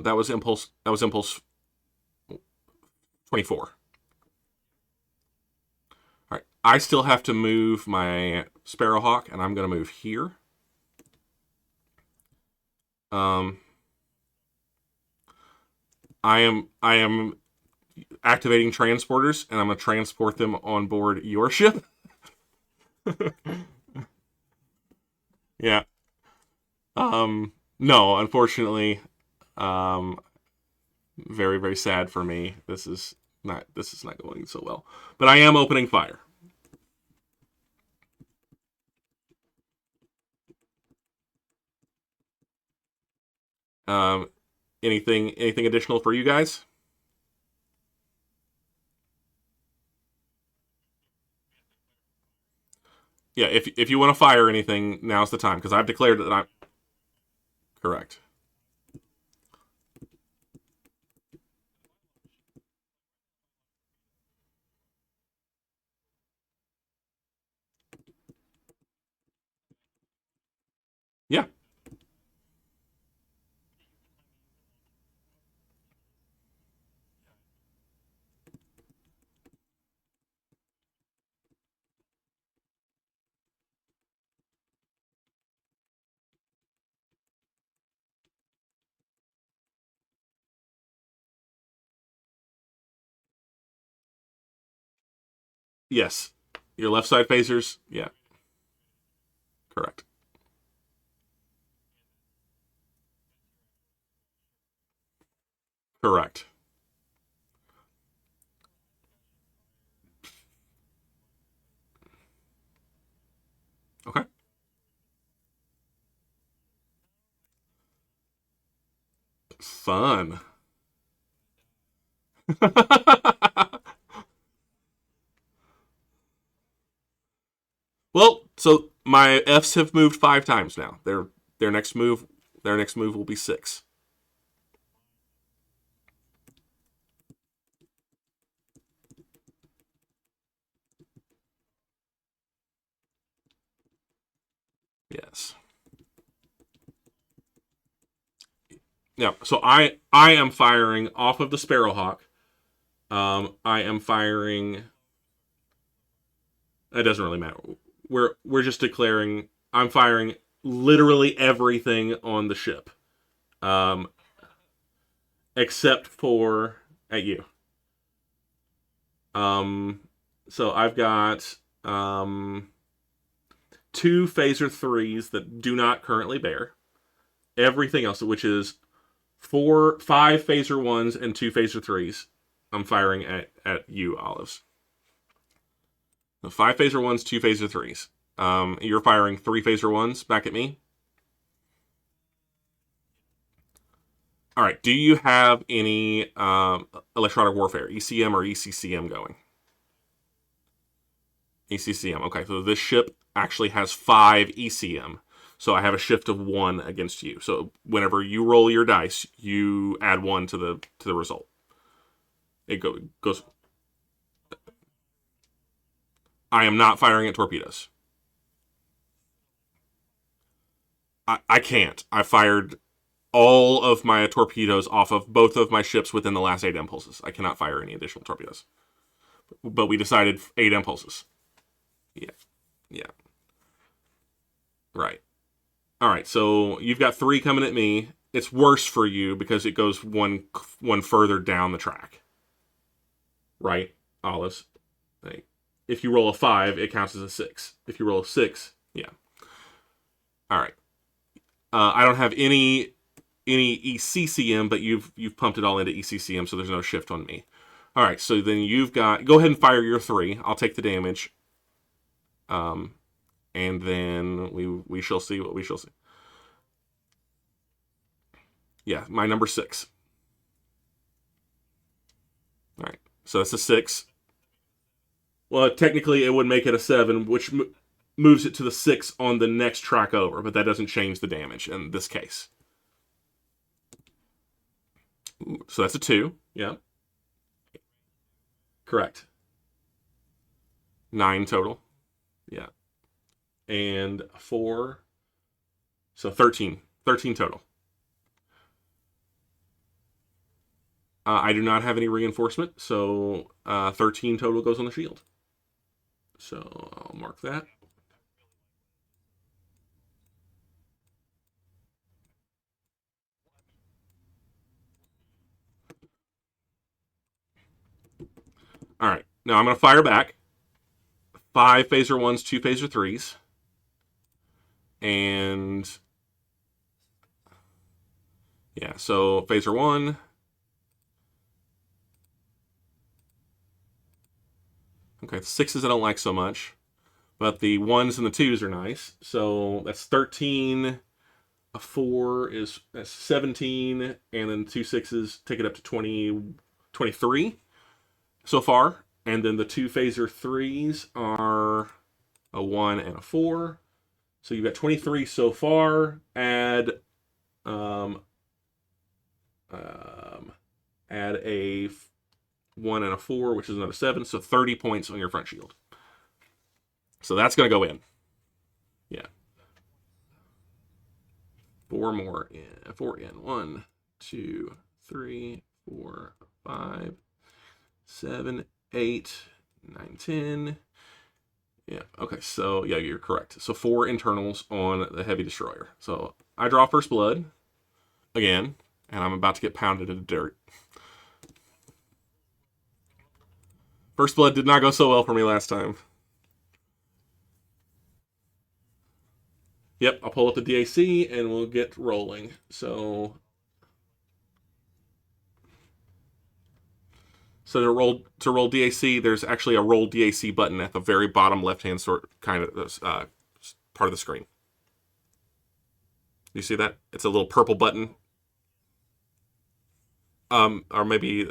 That was impulse. That was impulse 24. All right. I still have to move my Sparrowhawk, and I'm going to move here. Um, I am activating transporters, and I'm going to transport them on board your ship. Yeah. No, unfortunately, um, very very sad for me. This is not going so well. But I am opening fire. Um, anything additional for you guys? Yeah, if you want to fire anything, now's the time because I've declared that I'm correct. Yeah. Yes. Your left side phasers. Yeah. Correct. Correct. Okay. Fun. Well, so my Fs have moved 5 times now. Their next move their next move will be 6. Yes. Yeah. So I am firing off of the Sparrowhawk. I am firing. It doesn't really matter. We're just declaring. I'm firing literally everything on the ship, um, except for at you. Um, so I've got two phaser threes that do not currently bear. Everything else, which is 5 phaser ones and 2 phaser threes, I'm firing at you, Olives. 5 phaser ones, 2 phaser threes. You're firing 3 phaser ones back at me. All right. Do you have any electronic warfare, ECM or ECCM going? ECCM. Okay, so this ship actually has 5 ECM. So I have a shift of 1 against you. So whenever you roll your dice, you add 1 to the result. It goes. I am not firing at torpedoes. I can't. I fired all of my torpedoes off of both of my ships within the last 8 impulses. I cannot fire any additional torpedoes. But we decided 8 impulses. Yeah. Yeah. Right. All right. So you've got 3 coming at me. It's worse for you because it goes one further down the track. Right, Olives? Like, if you roll a 5, it counts as a 6. If you roll a 6, yeah. All right. I don't have any ECCM, but you've pumped it all into ECCM, so there's no shift on me. All right, so then you've got. Go ahead and fire your 3. I'll take the damage. And then we shall see what we shall see. Yeah, my number 6. All right, so that's a 6. Well, technically, it would make it a 7, which moves it to the 6 on the next track over, but that doesn't change the damage in this case. Ooh, so that's a 2. Yeah. Correct. 9 total. Yeah. And 4. So 13. 13 total. I do not have any reinforcement, so 13 total goes on the shield. So I'll mark that. All right. Now I'm going to fire back. 5 phaser 1s, 2 phaser 3s. And yeah, so phaser 1. Okay, the 6s I don't like so much. But the 1s and the 2s are nice. So that's 13. A 4 is that's 17. And then 2 6s take it up to 20, 23 so far. And then the 2 phaser 3s are a 1 and a 4. So you've got 23 so far. Um, add a 1 and a 4, which is another 7. So 30 points on your front shield. So that's going to go in. Yeah. 4 more in. 4 in. 1, 2, 3, 4, 5, 7, 8, 9, 10. Yeah. Okay. So yeah, you're correct. So 4 internals on the heavy destroyer. So I draw first blood again, and I'm about to get pounded into dirt. First blood did not go so well for me last time. Yep. I'll pull up the DAC and we'll get rolling. So to roll DAC, there's actually a roll DAC button at the very bottom left hand sort kind of part of the screen. You see that? It's a little purple button. Or maybe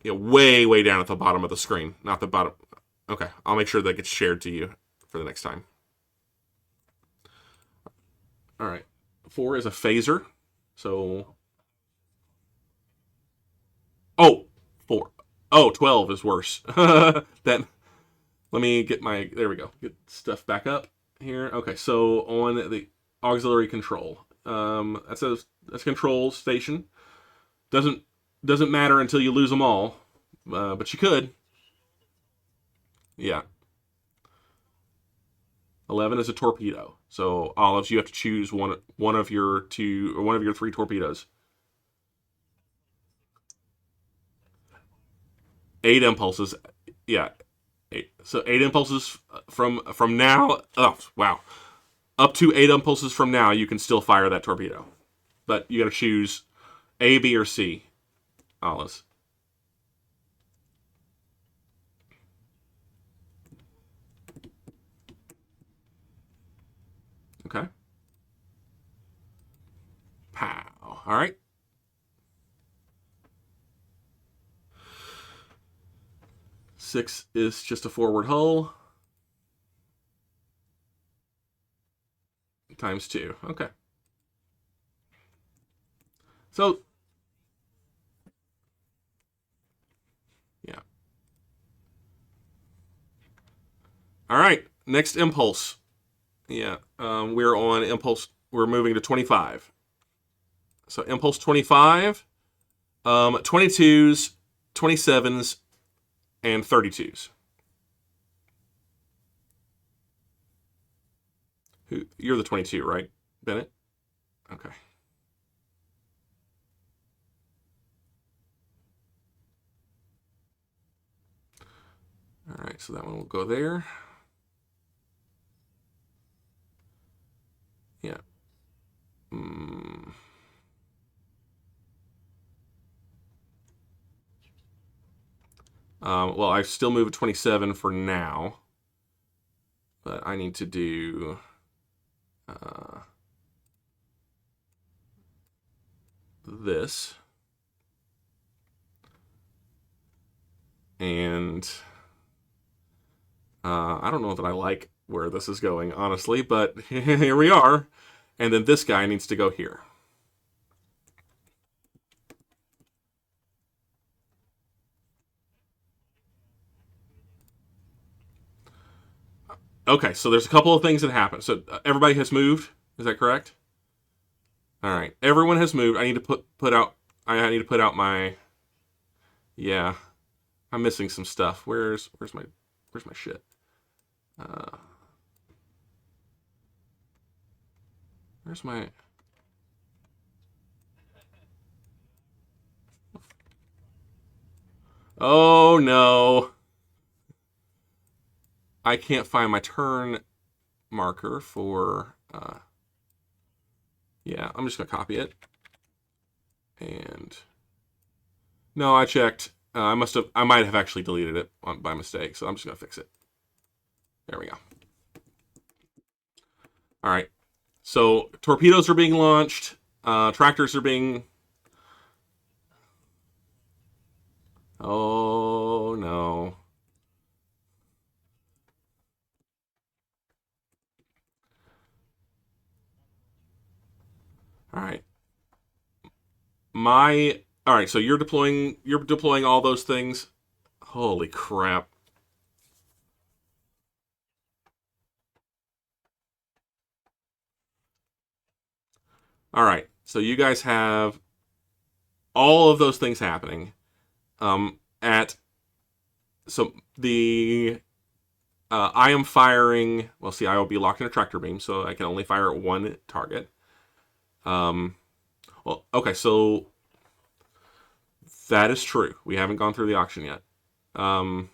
way down at the bottom of the screen, not the bottom. Okay, I'll make sure that gets shared to you for the next time. All right, 4 is a phaser, so oh 4. Oh, 12 is worse. Then let me get my there we go. Get stuff back up here. Okay, so on the auxiliary control, that's a control station. Doesn't matter until you lose them all, but you could. Yeah, 11 is a torpedo. So Olives, you have to choose one of your 2 or one of your 3 torpedoes. 8 impulses. Yeah. 8. So 8 impulses from now. Oh, wow. Up to 8 impulses from now, you can still fire that torpedo. But you got to choose A, B, or C, Olives. Okay. Pow. All right. 6 is just a forward hull. Times 2. Okay. So, yeah. All right. Next impulse. Yeah. We're on impulse. We're moving to 25. So impulse 25, 22s, 27s, and 32s. You're the 22, right, Bennett? Okay. All right, so that one will go there. Yeah. Well, I still move at 27 for now, but I need to do this. And I don't know that I like where this is going, honestly, but here we are. And then this guy needs to go here. Okay, so there's a couple of things that happen. So everybody has moved. Is that correct? All right, everyone has moved. I need to put out. I need to put out my. Yeah, I'm missing some stuff. Where's my shit? Uh, where's my? Oh no! I can't find my turn marker for. Yeah, I'm just gonna copy it. And no, I checked. I might have actually deleted it by mistake. So I'm just gonna fix it. There we go. All right. So torpedoes are being launched. Tractors are being. Oh no. All right. All right, so you're deploying all those things. Holy crap. All right. So you guys have all of those things happening. At so the I am firing. Well, see, I will be locked in a tractor beam, so I can only fire at one target. Well, okay, so that is true. We haven't gone through the auction yet. Um,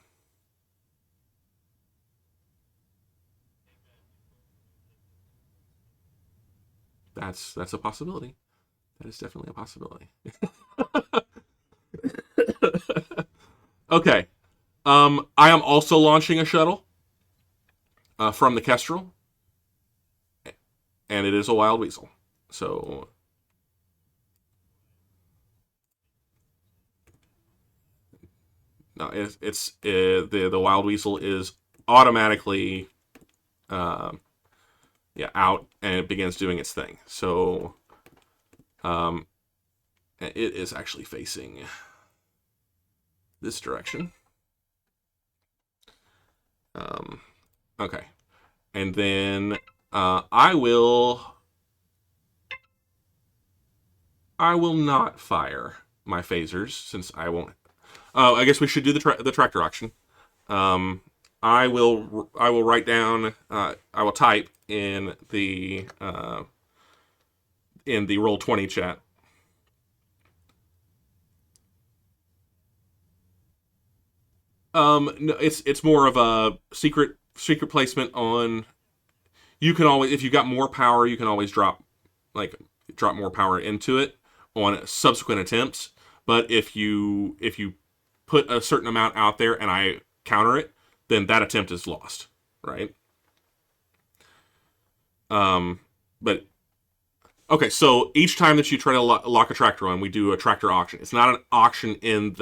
that's a possibility. That is definitely a possibility. Okay. I am also launching a shuttle from the Kestrel, and it is a wild weasel. So no, the wild weasel is automatically yeah out, and it begins doing its thing. So it is actually facing this direction. Okay, and then I will not fire my phasers since I won't. Oh, I guess we should do the tractor auction. I will write down. I will type in the Roll20 chat. No, it's more of a secret placement on. You can always, if you got more power, you can always drop more power into it on subsequent attempts. But if you put a certain amount out there and I counter it, then that attempt is lost, right? But okay, so each time that you try to lock a tractor on, we do a tractor auction. It's not an auction in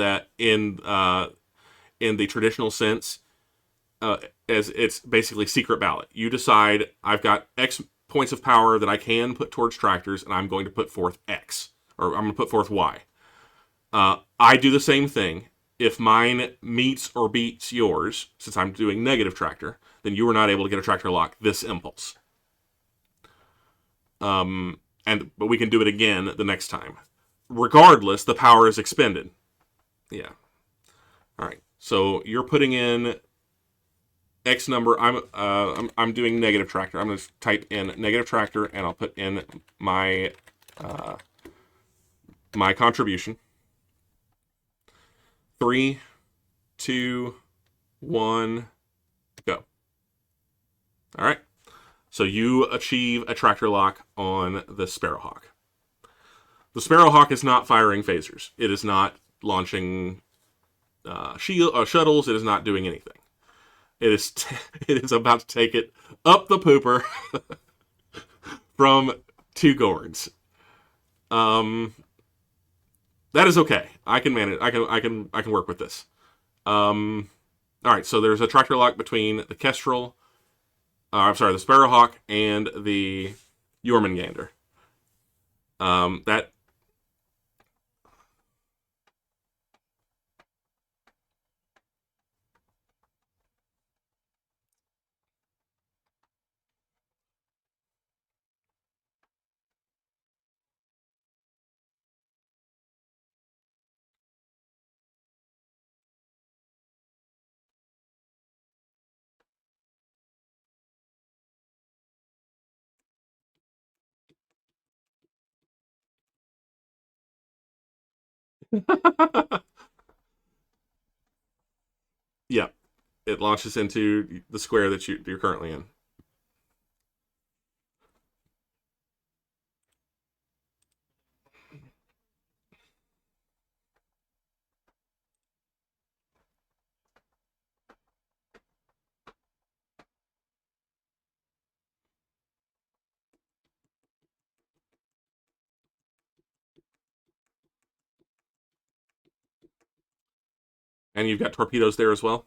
in the traditional sense, as it's basically secret ballot. You decide, I've got X points of power that I can put towards tractors, and I'm going to put forth X, or I'm going to put forth Y. I do the same thing. If mine meets or beats yours, since I'm doing negative tractor, then you are not able to get a tractor lock this impulse. But we can do it again the next time. Regardless, the power is expended. Yeah. All right. So you're putting in X number. I'm doing negative tractor. I'm going to type in negative tractor, and I'll put in my my contribution. 3, 2, 1, go. All right. So you achieve a tractor lock on the Sparrowhawk. The Sparrowhawk is not firing phasers. It is not launching shuttles. It is not doing anything. It is it is about to take it up the pooper from 2 Gorns. That is okay. I can manage. I can work with this. All right. So there's a tractor lock between the Kestrel. I'm sorry, the Sparrowhawk and the Jormungandr. That. Yeah, it launches into the square that you're currently in. And you've got torpedoes there as well?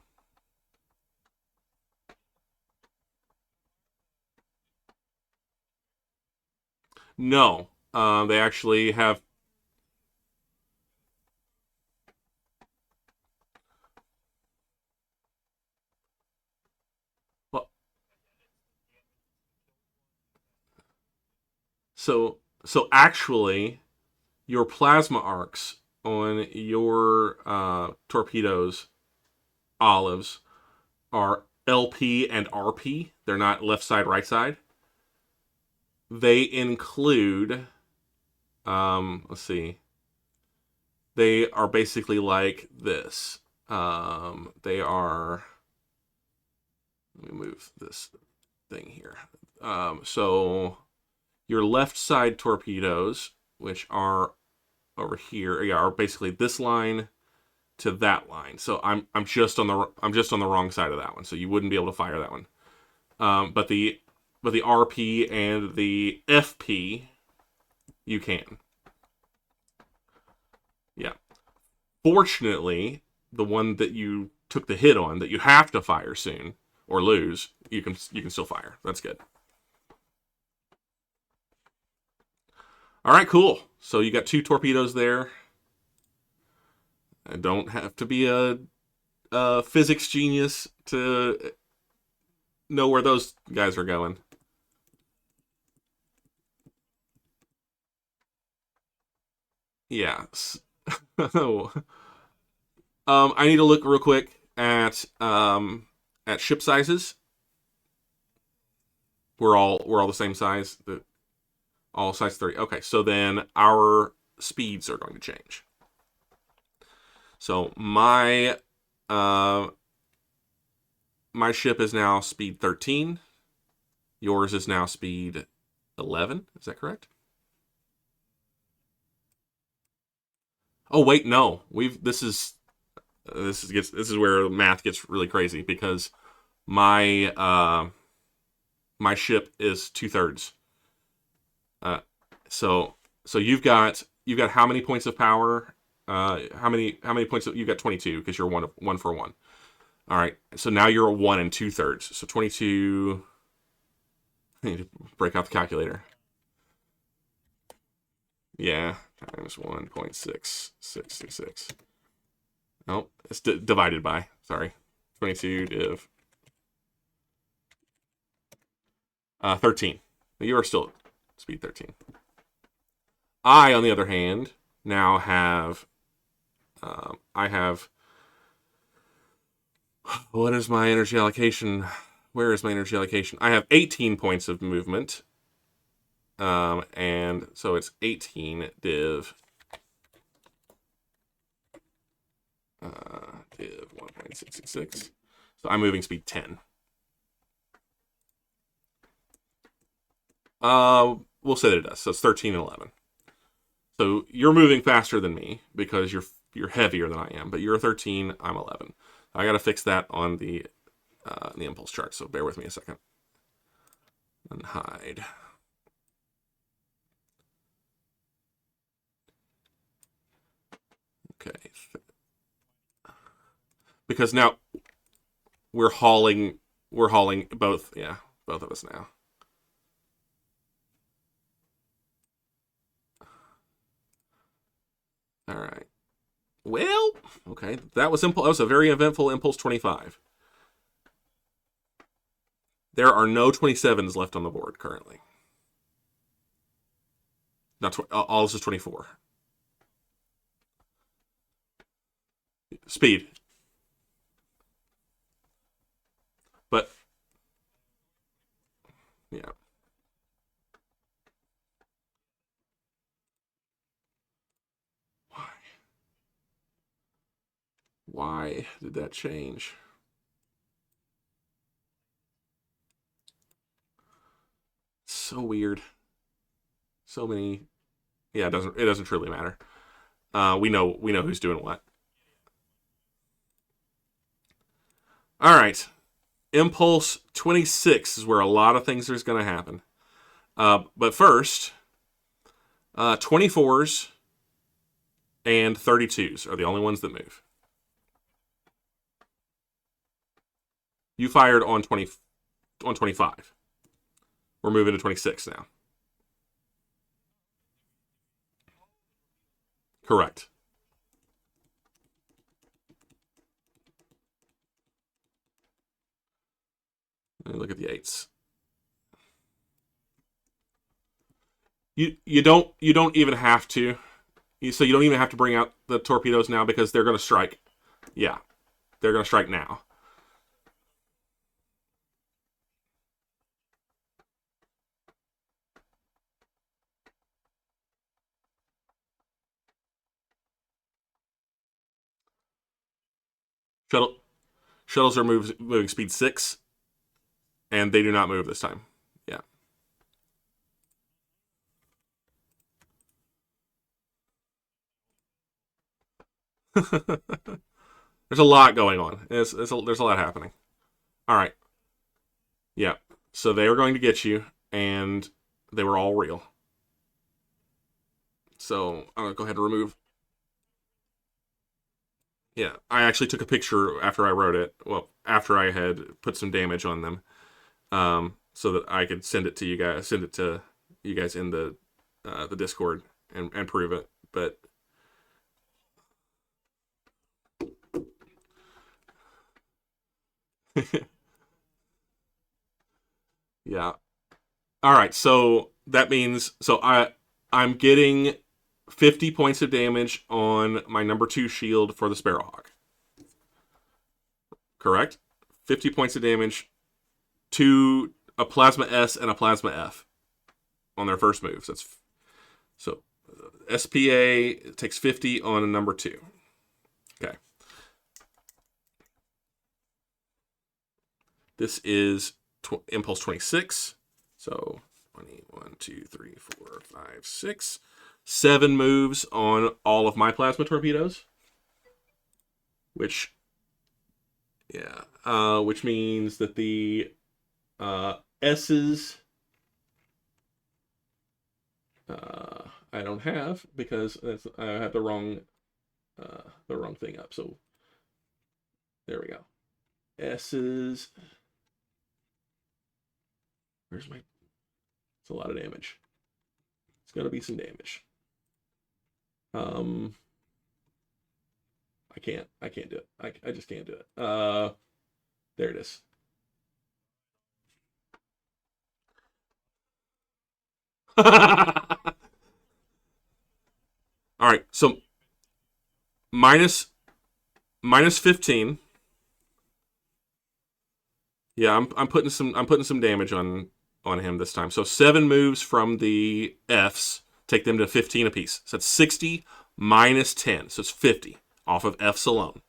No. They actually have. Well, so actually, your plasma arcs on your torpedoes, olives, are LP and RP. They're not left side, right side. They include, let's see, they are basically like this. They are, let me move this thing here. So your left side torpedoes, which are over here, yeah, are basically this line to that line. So I'm just on the wrong side of that one. So you wouldn't be able to fire that one. But the RP and the FP, you can. Yeah. Fortunately, the one that you took the hit on that you have to fire soon or lose, you can still fire. That's good. All right, cool. So you got 2 torpedoes there. I don't have to be a physics genius to know where those guys are going. Yeah. I need to look real quick at ship sizes. We're all the same size. All size 3. Okay, so then our speeds are going to change. So uh my ship is now speed 13. Yours is now speed 11. Is that correct? Oh wait, no. We've this is where math gets really crazy because my my ship is 2/3. Uh, so you've got how many points of power How many points? You got 22 because you're one for one. All right. So now you're a 1 2/3. So 22. I need to break out the calculator. Yeah, times 1.666. No, it's divided by. Sorry, 22 div 13. You are still speed 13. I, on the other hand, now have. I have. What is my energy allocation? Where is my energy allocation? I have 18 points of movement. And so it's 18 div 1.666. So I'm moving speed 10. We'll say that it does. So it's 13 and 11. So you're moving faster than me because you're heavier than I am, but you're 13, I'm 11. I got to fix that on the impulse chart, so bear with me a second. And hide. Okay. Because now we're hauling both, yeah, both of us now. All right. Well, okay. That was a very eventful Impulse 25. There are no 27s left on the board currently. Not all this is 24. Speed. But yeah. Why did that change? So weird. So many. Yeah, it doesn't truly matter. We know who's doing what. All right. Impulse 26 is where a lot of things are going to happen. But first, 24s and 32s are the only ones that move. You fired on 25. We're moving to 26 now. Correct. Let me look at the 8s. You don't even have to. So you don't even have to bring out the torpedoes now because they're going to strike. Yeah, they're going to strike now. Shuttle shuttles are moving speed 6, and they do not move this time. Yeah. There's a lot going on. There's a lot happening. All right. Yeah. So they were going to get you, and they were all real. So I'm gonna go ahead and remove. Yeah, I actually took a picture after I wrote it. Well, after I had put some damage on them, so that I could send it to you guys. Send it to you guys in the Discord and prove it. But yeah. All right. So that means I'm getting 50 points of damage on my number 2 shield for the Sparrowhawk. Correct? 50 points of damage to a Plasma S and a Plasma F on their first moves. So SPA takes 50 on a number 2. Okay. This is Impulse 26. So 20, 1, 2, 3, 4, 5, 6. 7 moves on all of my plasma torpedoes. Which means that the S's I don't have because I had the wrong the wrong thing up. So there we go. S's. Where's my? It's a lot of damage. It's gonna be some damage. I can't do it. I just can't do it. There it is. All right, so minus 15. Yeah, I'm putting some damage on him this time. So 7 moves from the Fs take them to 15 apiece. So that's 60 minus 10. So it's 50 off of Fs alone.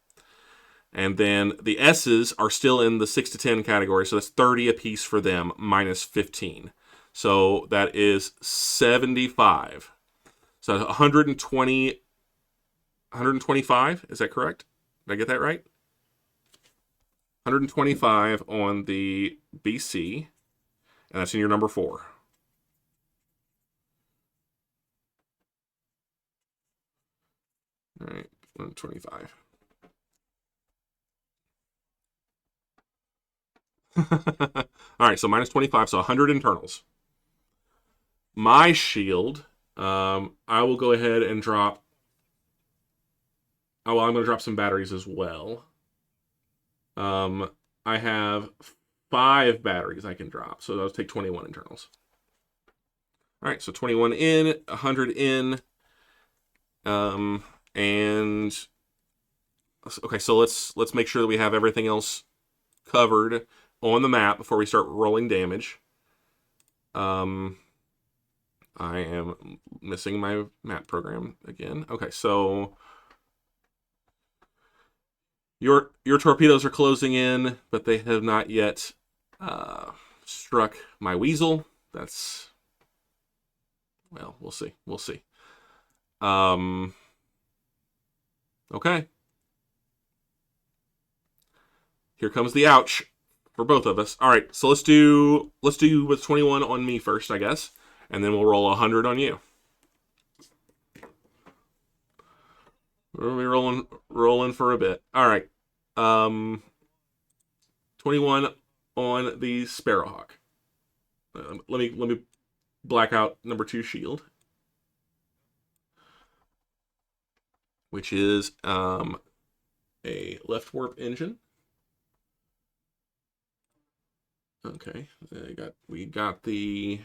And then the S's are still in the 6 to 10 category, so that's 30 apiece for them minus 15. So that is 75. So 125, is that correct? Did I get that right? 125 on the BC, and that's in your number 4. All right, 125. All right, so minus 25, so 100 internals. My shield, I will go ahead and drop. Oh, well, I'm going to drop some batteries as well. I have 5 batteries I can drop, so that'll take 21 internals. All right, so 21 in, 100 in, and okay, so let's make sure that we have everything else covered on the map before we start rolling damage. I am missing my map program again. Okay, so your torpedoes are closing in, but they have not yet struck my weasel. That's, well, we'll see. We'll see. Okay. Here comes the ouch for both of us. All right, so let's do with 21 on me first, I guess, and then we'll roll 100 on you. We're gonna be rolling for a bit. All right. 21 on the Sparrowhawk. Let me black out number 2 shield, which is a left warp engine. Okay, we got the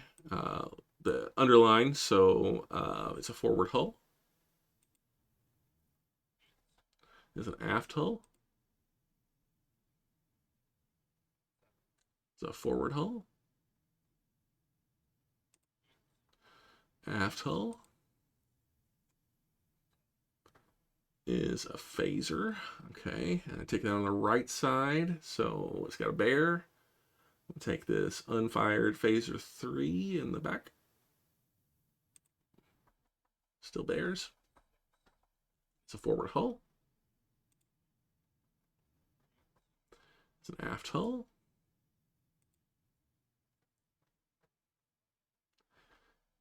underline, so it's a forward hull. It's an aft hull. It's a forward hull. Aft hull is a phaser. Okay, and I take that on the right side, so it's got a bear. We'll take this unfired phaser 3 in the back. Still bears. It's a forward hull. It's an aft hull.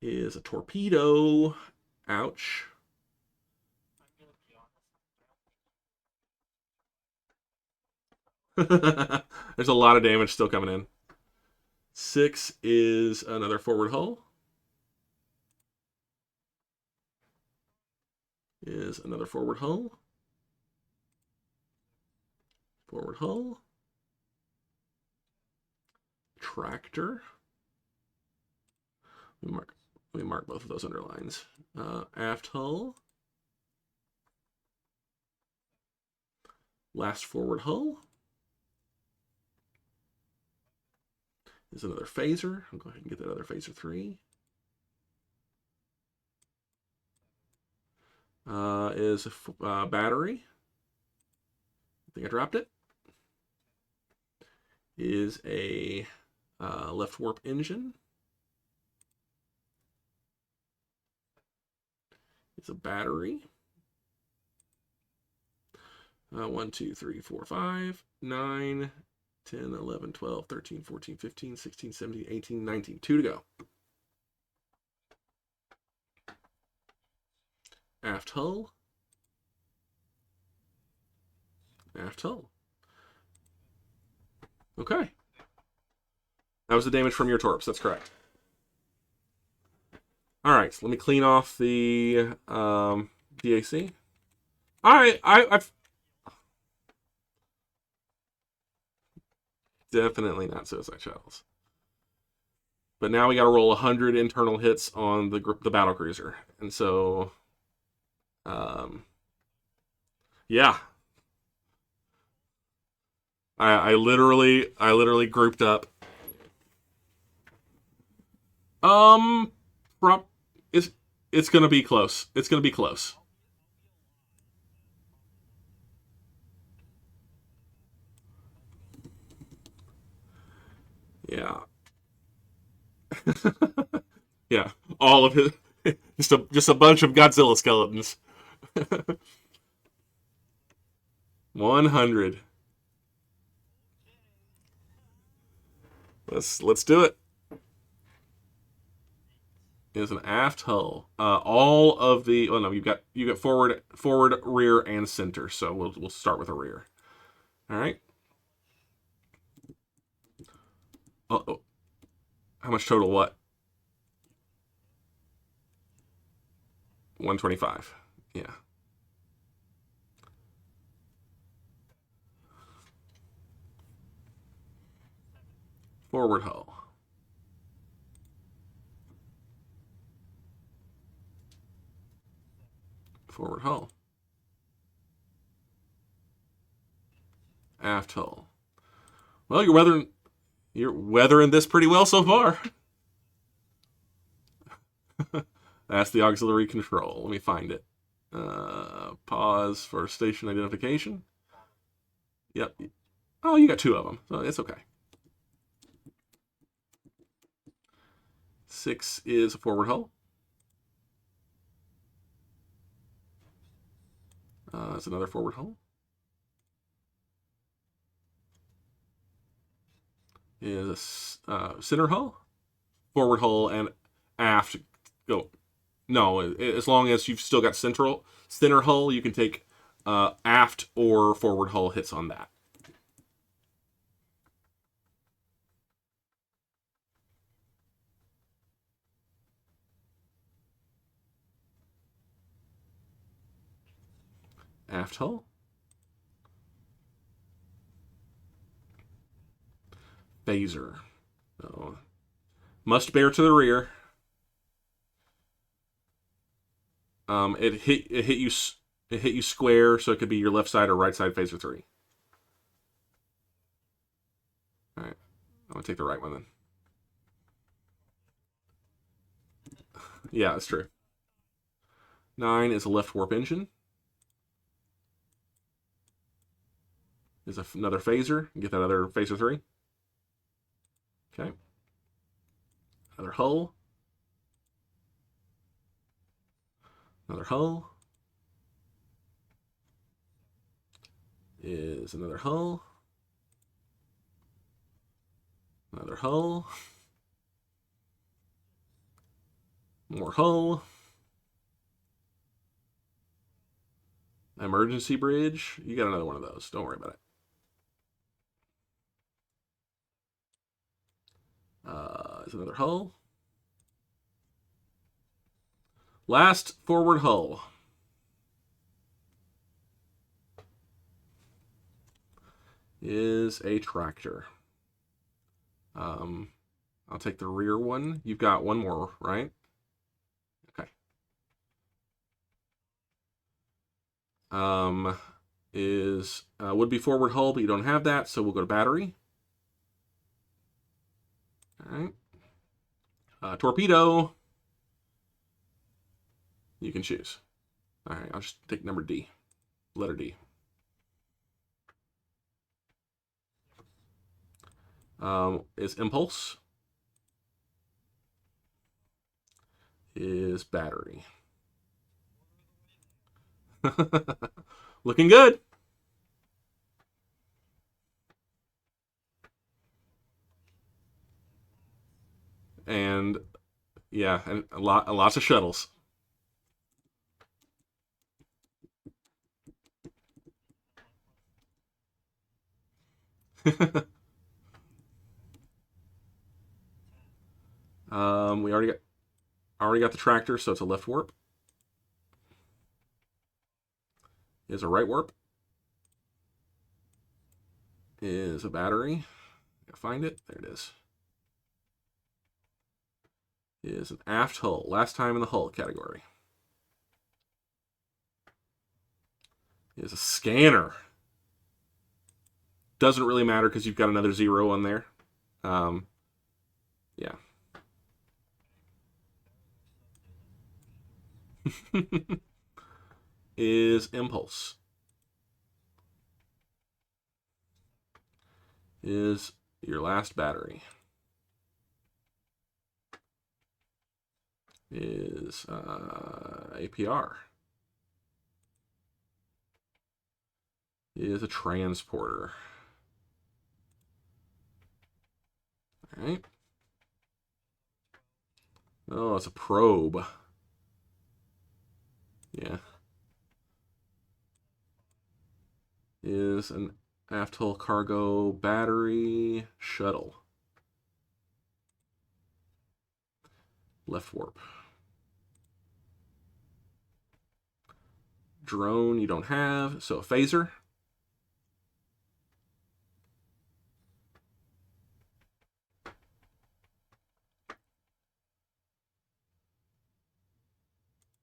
Is a torpedo. Ouch. There's a lot of damage still coming in. 6 is another forward hull. Is another forward hull. Forward hull. Tractor. Let me mark both of those underlines. Aft hull. Last forward hull. Is another phaser. I'll go ahead and get that other phaser 3. Is a battery. I think I dropped it. Is a left warp engine. It's a battery. 1, 2, 3, 4, 5, 9, 10, 11, 12, 13, 14, 15, 16, 17, 18, 19. 2 to go. Aft hull. Aft hull. Okay. That was the damage from your torps. That's correct. All right. So let me clean off the DAC. All right. I've definitely not suicide shells. But now we got to roll 100 internal hits on the battle cruiser, and so, yeah, I literally grouped up. Um, prop, it's gonna be close. It's gonna be close. Yeah, yeah. All of it, just a bunch of Godzilla skeletons. 100. Let's do it. Is an aft hull. All of the no, you got forward, rear, and center. So we'll start with a rear. All right. Oh, how much total? What? 125. Yeah. Forward hull. Forward hull. Aft hull. Well, you're weathering this pretty well so far. That's the auxiliary control. Let me find it. Pause for station identification. Yep. Oh, you got two of them, so it's okay. 6 is a forward hull. That's another forward hull. Is a center hull, forward hull, and aft. Go. No, as long as you've still got center hull, you can take aft or forward hull hits on that. Aft hull. Phaser. So, must bear to the rear. It hit you square, so it could be your left side or right side phaser 3. All right, I'm gonna take the right one then. Yeah, that's true. 9 is a left warp engine. Is another phaser. Get that other phaser 3. Okay. Another hull. Another hull. Is another hull. Another hull. More hull. Emergency bridge. You got another one of those. Don't worry about it. Is another hull. Last forward hull. Is a tractor. I'll take the rear one. You've got one more, right? Okay. Would be forward hull, but you don't have that, so we'll go to battery. All right. Torpedo. You can choose. All right, I'll just take number D. Letter D. Is impulse. Is battery. Looking good. And yeah, and lots of shuttles. We already got the tractor, so it's a left warp. Is a right warp. Is a battery. Gotta find it. There it is. Is an aft hull. Last time in the hull category. Is a scanner. Doesn't really matter because you've got another 0 on there. Yeah. Is impulse. Is your last battery. Is APR. Is a transporter. All right. Oh, it's a probe. Yeah. Is an aft hull cargo battery shuttle. Left warp. Drone you don't have, so a phaser.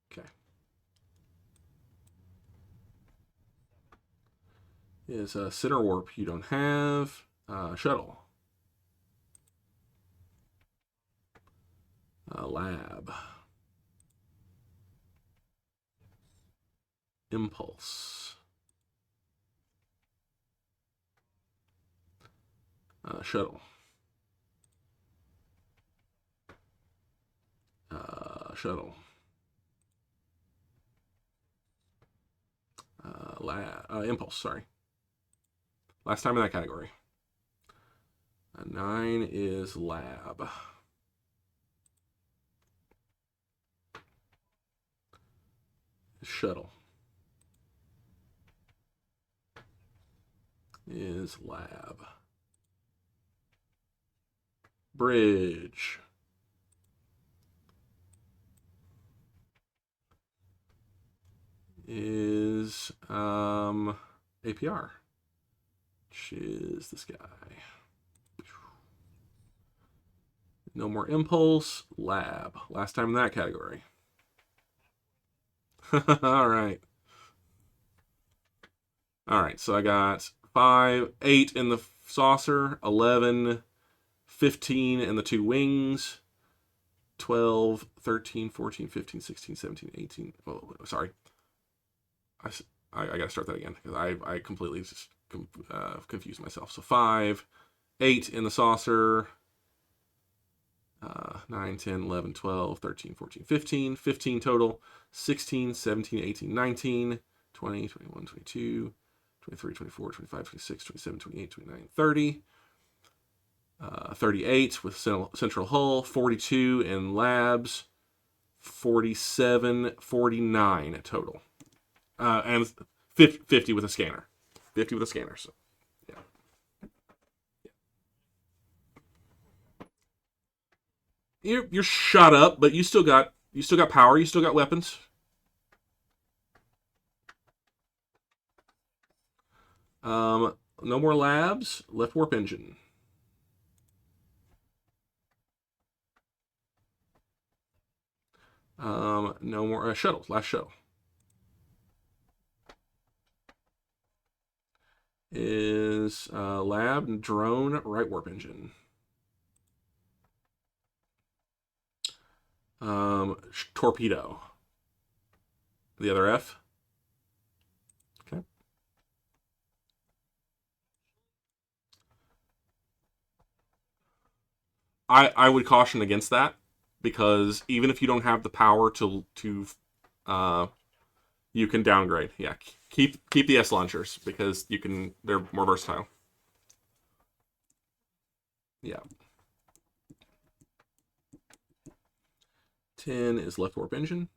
Okay. Is a center warp you don't have, shuttle. Lab. Impulse. Shuttle. Shuttle. Impulse, sorry. Last time in that category. 9 is lab. Shuttle. Is lab. Bridge. Is APR, which is this guy. No more impulse. Lab. Last time in that category. All right. All right, so I got 5, 8 in the saucer, 11, 15 in the 2 wings, 12, 13, 14, 15, 16, 17, 18. Oh, sorry. I got to start that again because I completely just confused myself. So 5, 8 in the saucer, 9, 10, 11, 12, 13, 14, 15. 15 total. 16, 17, 18, 19, 20, 21, 22, 23, 24, 25, 26, 27, 28, 29, 30. 38 with central hull. 42 in labs. 47, 49 total. And 50 with a scanner. 50 with a scanner, so yeah. You're shot up, but you still got power, you still got weapons. No more labs, left warp engine. No more shuttles, last shuttle. Is lab and drone right warp engine. Torpedo. The other F. Okay. I would caution against that because even if you don't have the power to you can downgrade. Yeah, keep the S launchers because they're more versatile. Yeah. 10 is left warp engine.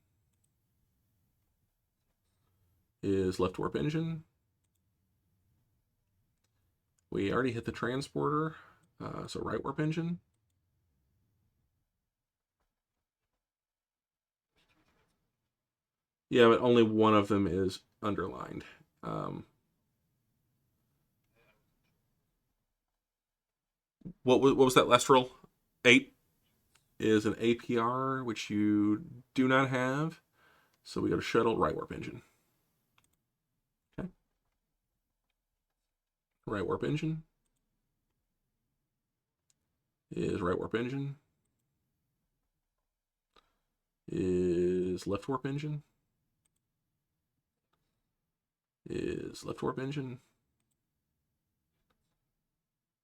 Is left warp engine. We already hit the transporter, so right warp engine. Yeah, but only one of them is underlined. What was that last roll? 8 is an APR, which you do not have. So we go to shuttle, right warp engine. Okay. Right warp engine is right warp engine. Is left warp engine. Is left warp engine.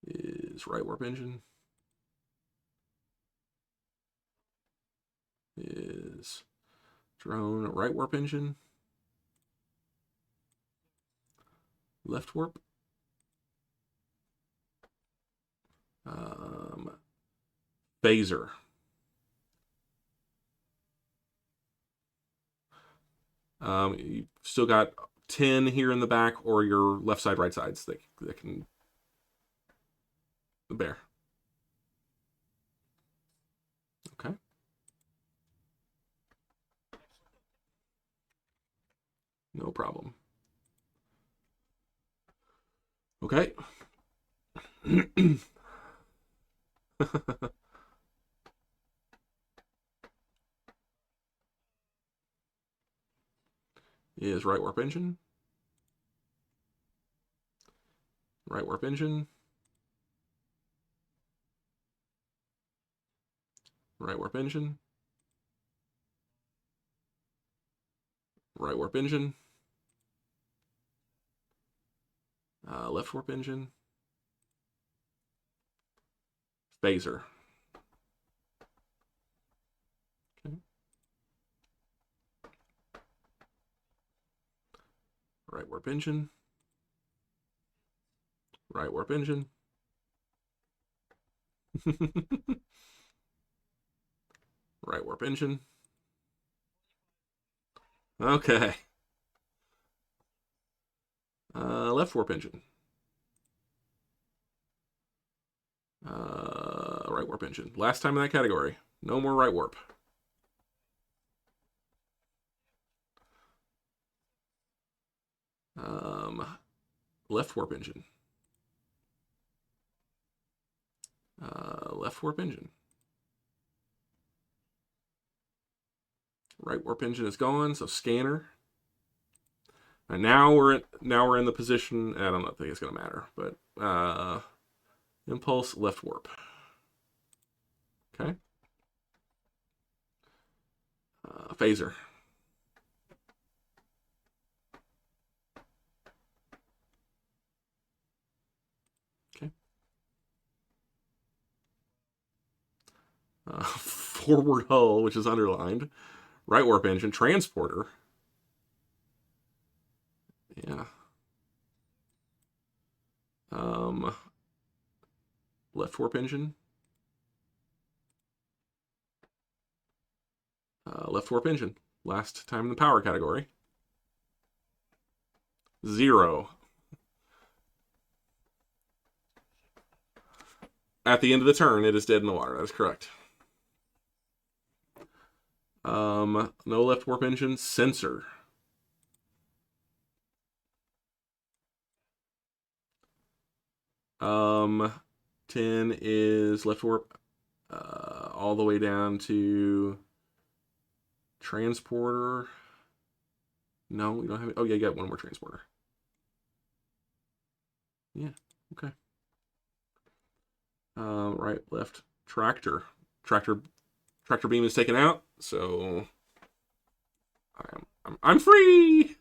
Is right warp engine. Is drone right warp engine. Left warp. Phaser. You've still got 10 here in the back, or your left side, right sides that can bear. Okay. No problem. Okay. Is right warp engine. Right warp engine. Right warp engine. Right warp engine. Left warp engine. Phaser. Okay. Right warp engine. Right warp engine. Right warp engine. Okay. Left warp engine. Right warp engine. Last time in that category. No more right warp. Left warp engine. Left warp engine. Right warp engine is gone, so scanner. And now we're in the position. I don't think it's gonna matter, but impulse left warp. Okay. Phaser. Okay. Forward hull, which is underlined. Right warp engine. Transporter. Yeah. Left warp engine. Left warp engine. Last time in the power category. 0. At the end of the turn, it is dead in the water. That is correct. No left warp engine. Sensor. Um, 10 is left warp, all the way down to transporter. No, we don't have it. Oh, yeah, you got one more transporter. Yeah, okay. Right, left, tractor. Tractor beam is taken out, so I'm free.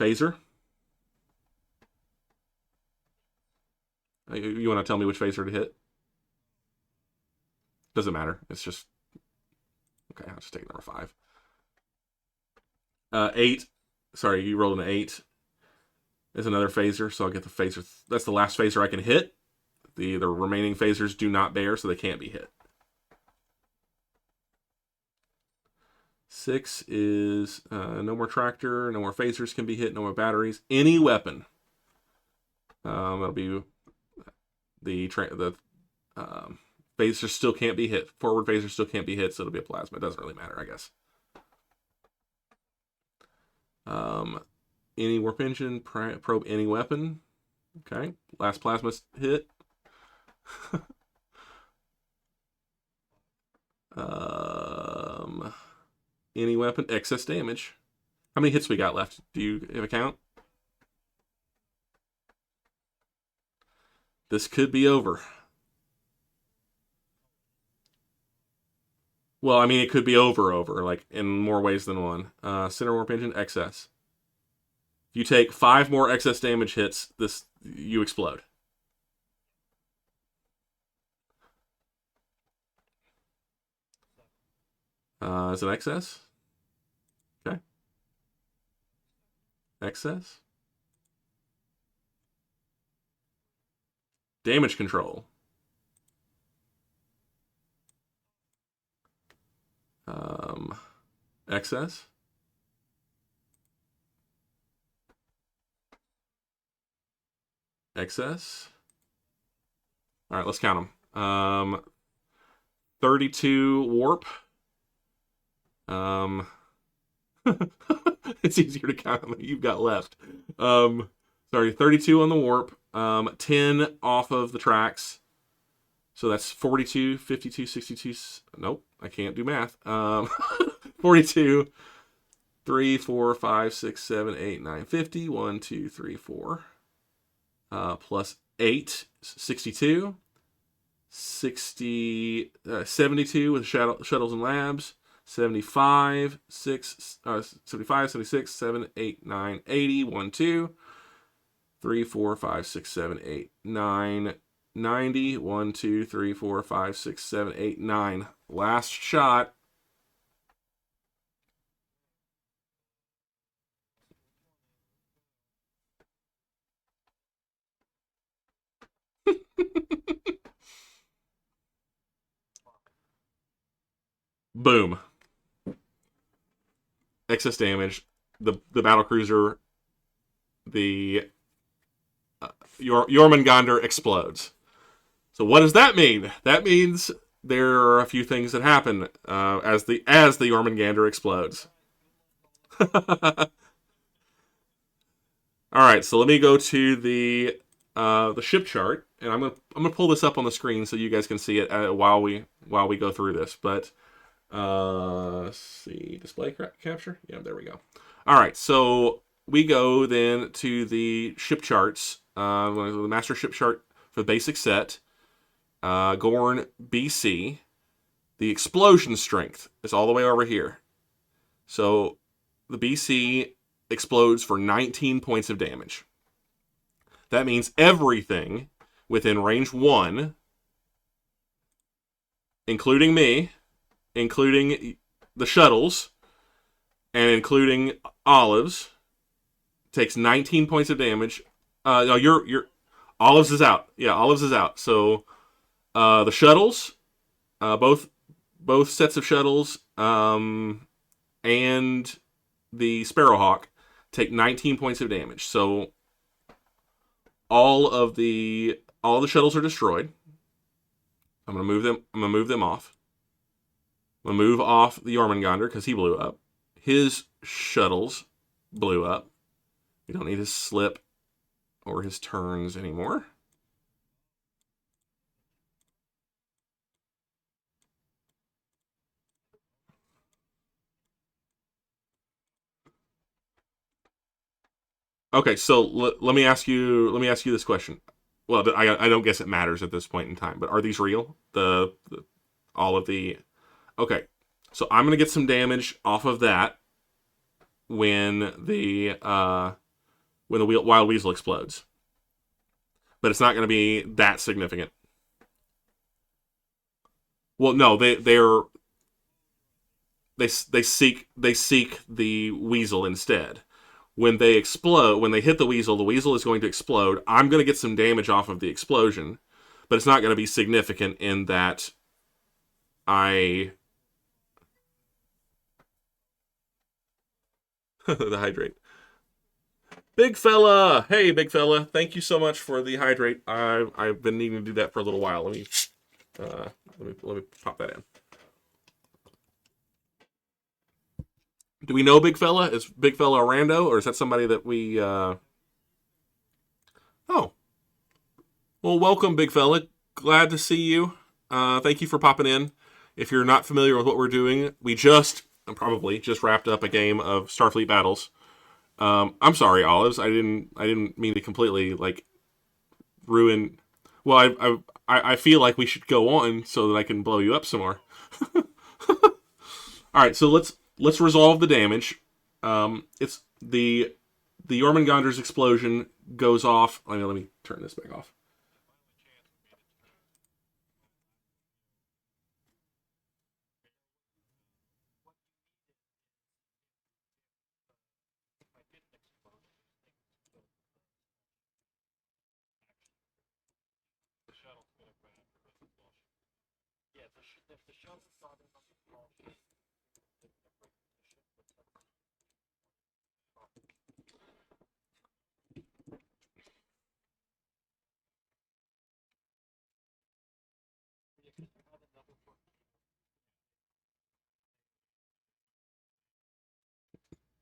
Phaser. You want to tell me which phaser to hit? Doesn't matter. It's just okay. I'll just take number 5. 8. Sorry, you rolled an 8. Is another phaser, so I'll get the phaser. That's the last phaser I can hit. The remaining phasers do not bear, so they can't be hit. 6 is no more tractor, no more phasers can be hit, no more batteries. Any weapon. That'll be the phaser still can't be hit. Forward phaser still can't be hit, so it'll be a plasma. It doesn't really matter, I guess. Any warp engine, probe any weapon. Okay, last plasma hit. Any weapon, excess damage. How many hits we got left? Do you have a count? This could be over. Well, I mean, it could be over, like in more ways than one. Center warp engine, excess. If you take 5 more excess damage hits, you explode. Is it excess? Okay. Excess. Damage control. Excess. Excess. All right, let's count them. 32 warp. It's easier to count than you've got left. Sorry, 32 on the warp. 10 off of the tracks. So that's 42, 52, 62. Nope, I can't do math. 42, 3, 4, 5, 6, 7, 8, 9, 50. 1, 2, 3, 4. Plus 8, 62. 72 with shuttles and labs. 75, 75, 76, 7, 8, 9, 80. 1, 2, 3, 4, 5, 6, 7, 8, 9, 90. 1, 2, 3, 4, 5, 6, 7, 8, 9. Last shot. Boom. Excess damage. The battle cruiser, the Jormungandr explodes. So what does that mean? That means there are a few things that happen as the Jormungandr explodes. All right, so let me go to the ship chart, and I'm gonna pull this up on the screen so you guys can see it while we go through this. But let's see, display capture. Yeah, there we go. All right, so we go then to the ship charts. The master ship chart for the basic set. Gorn BC. The explosion strength is all the way over here. So the BC explodes for 19 points of damage. That means everything within range 1, including me, including the shuttles, and including Olives, takes 19 points of damage. No, you're Olives is out. Yeah, Olives is out. So the shuttles, both sets of shuttles, and the Sparrowhawk take 19 points of damage. So all the shuttles are destroyed. I'm gonna move them off. I'm gonna move off the Jormungandr because he blew up. His shuttles blew up. We don't need his slip or his turns anymore. Okay, so let me ask you this question. Well, I don't guess it matters at this point in time, but are these real? All of the okay. So I'm gonna get some damage off of that when the wild weasel explodes, but it's not gonna be that significant. Well, no, they seek the weasel instead. When they explode, when they hit the weasel is going to explode. I'm going to get some damage off of the explosion, but it's not going to be significant in that I The hydrate. Big fella, hey big fella, thank you so much for the hydrate. I've been needing to do that for a little while. Uh, let me pop that in. Do we know big fella? Is big fella a rando, or is that somebody that we? Oh, well, welcome big fella. Glad to see you. Thank you for popping in. If you're not familiar with what we're doing, we just probably just wrapped up a game of Starfleet battles. I'm sorry, Olives. I didn't mean to completely like ruin. Well, I feel like we should go on so that I can blow you up some more. All right, so let's resolve the damage. It's the Jormungandr's explosion goes off. Let me turn this back off.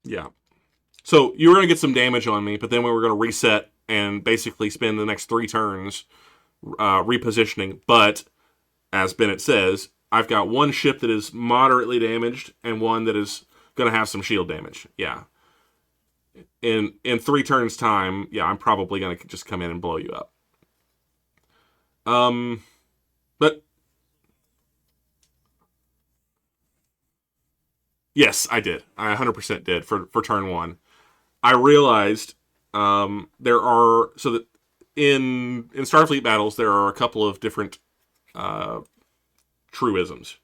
Yeah. So you were gonna get some damage on me, but then we were gonna reset and basically spend the next 3 turns repositioning. But as Bennett says, I've got one ship that is moderately damaged and one that is gonna have some shield damage. Yeah. In 3 turns time, yeah, I'm probably gonna just come in and blow you up. Um, but yes, I did. I 100% did for turn one. I realized there are so that in Starfleet battles there are a couple of different uh, truisms.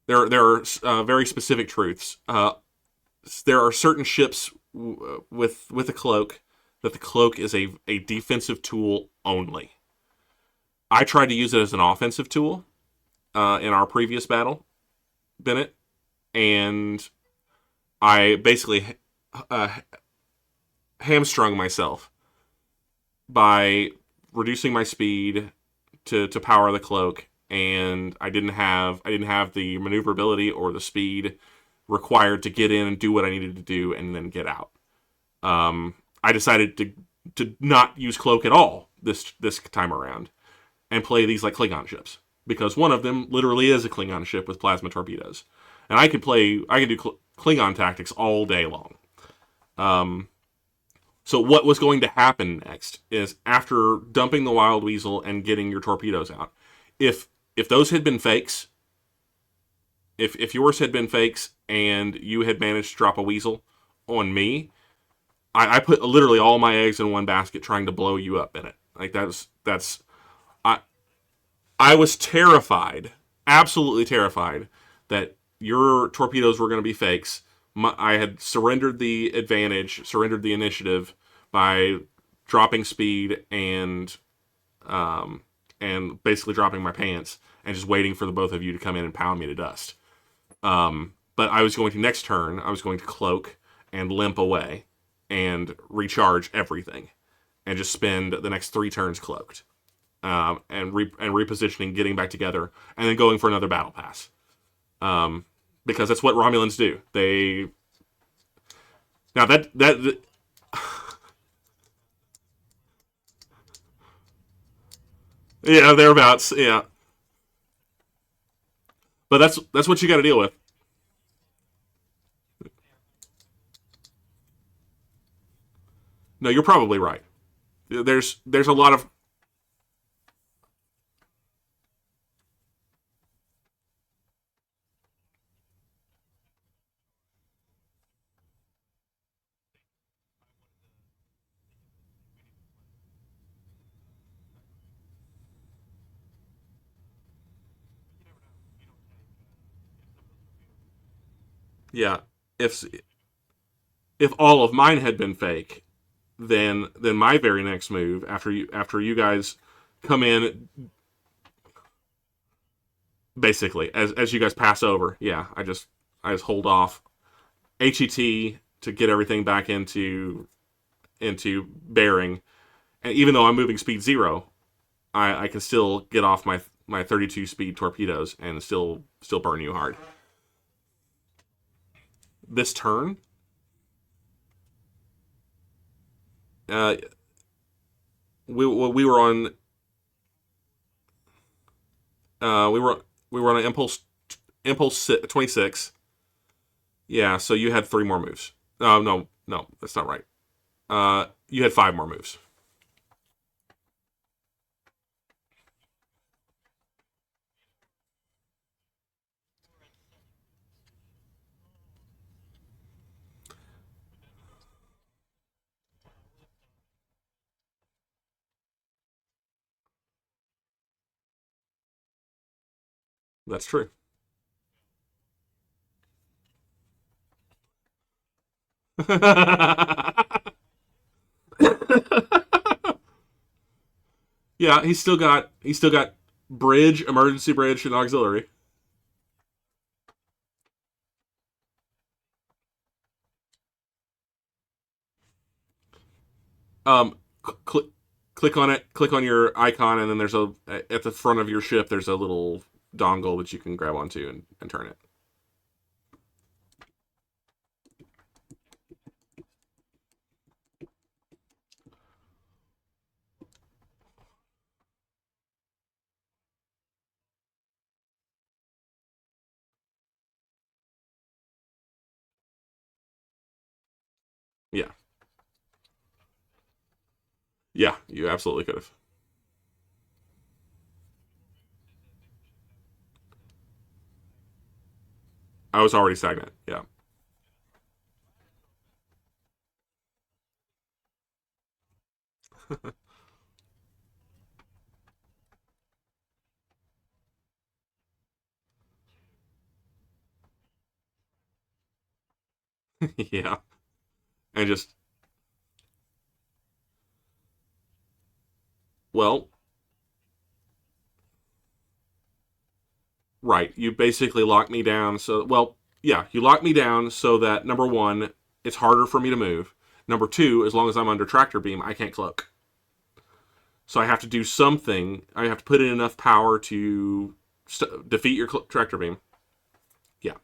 There are very specific truths. There are certain ships with a cloak that the cloak is a defensive tool only. I tried to use it as an offensive tool in our previous battle, Bennett, and I basically uh, hamstrung myself by reducing my speed to power the cloak, and I didn't have the maneuverability or the speed required to get in and do what I needed to do and then get out. I decided to not use cloak at all this time around and play these like Klingon ships because one of them literally is a Klingon ship with plasma torpedoes, and I could do Klingon tactics all day long. Um, so what was going to happen next is after dumping the Wild Weasel and getting your torpedoes out, if if those had been fakes, if yours had been fakes and you had managed to drop a Weasel on me, I put literally all my eggs in one basket trying to blow you up in it. Like that's I I was terrified, absolutely terrified that your torpedoes were going to be fakes. I had surrendered the advantage, surrendered the initiative by dropping speed um, and basically dropping my pants and just waiting for the both of you to come in and pound me to dust. But I was going to next turn. I was going to cloak and limp away and recharge everything and just spend the next 3 turns cloaked and repositioning, getting back together, and then going for another battle pass. Um, because that's what Romulans do. They now that yeah, thereabouts, yeah. But that's what you got to deal with. No, you're probably right. There's a lot of yeah. If if all of mine had been fake, then my very next move after you guys come in basically as you guys pass over, yeah, I just hold off. HET to get everything back into bearing. And even though I'm moving speed 0, I can still get off my 32 speed torpedoes and still burn you hard. This turn, uh, we were on uh, we were we were on an impulse 26. Yeah, so you had 3 more moves. No, that's not right. You had 5 more moves. That's true. Yeah, he's still got bridge, emergency bridge, and auxiliary. Um, click click on it. Click on your icon, and then there's a at the front of your ship. There's a little dongle that you can grab onto and turn it. Yeah, yeah, you absolutely could have. I was already stagnant. Yeah, yeah, and just well, right. You basically locked me down. So yeah, you locked me down so that number one, it's harder for me to move. Number two, as long as I'm under tractor beam, I can't cloak. So I have to do something. I have to put in enough power to defeat your tractor beam. Yeah,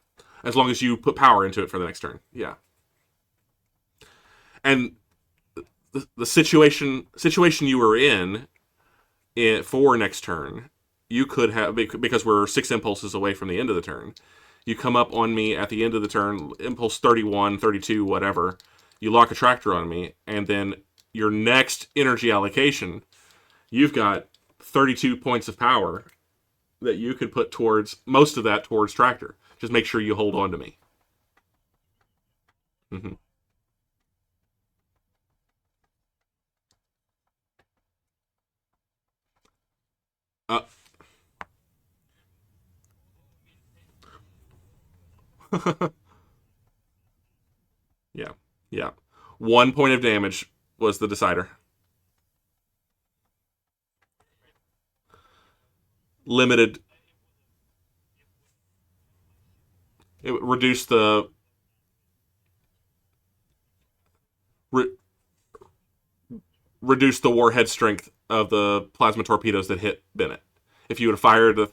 as long as you put power into it for the next turn. Yeah, and the situation you were for next turn, you could have, because we're 6 impulses away from the end of the turn. You come up on me at the end of the turn, impulse 31, 32, whatever. You lock a tractor on me, and then your next energy allocation, you've got 32 points of power that you could put towards, most of that towards tractor. Just make sure you hold on to me. Mm-hmm. Uh, yeah, yeah. 1 point of damage was the decider. Limited. It reduced re, reduced the warhead strength of the plasma torpedoes that hit Bennett. If you would have fired the,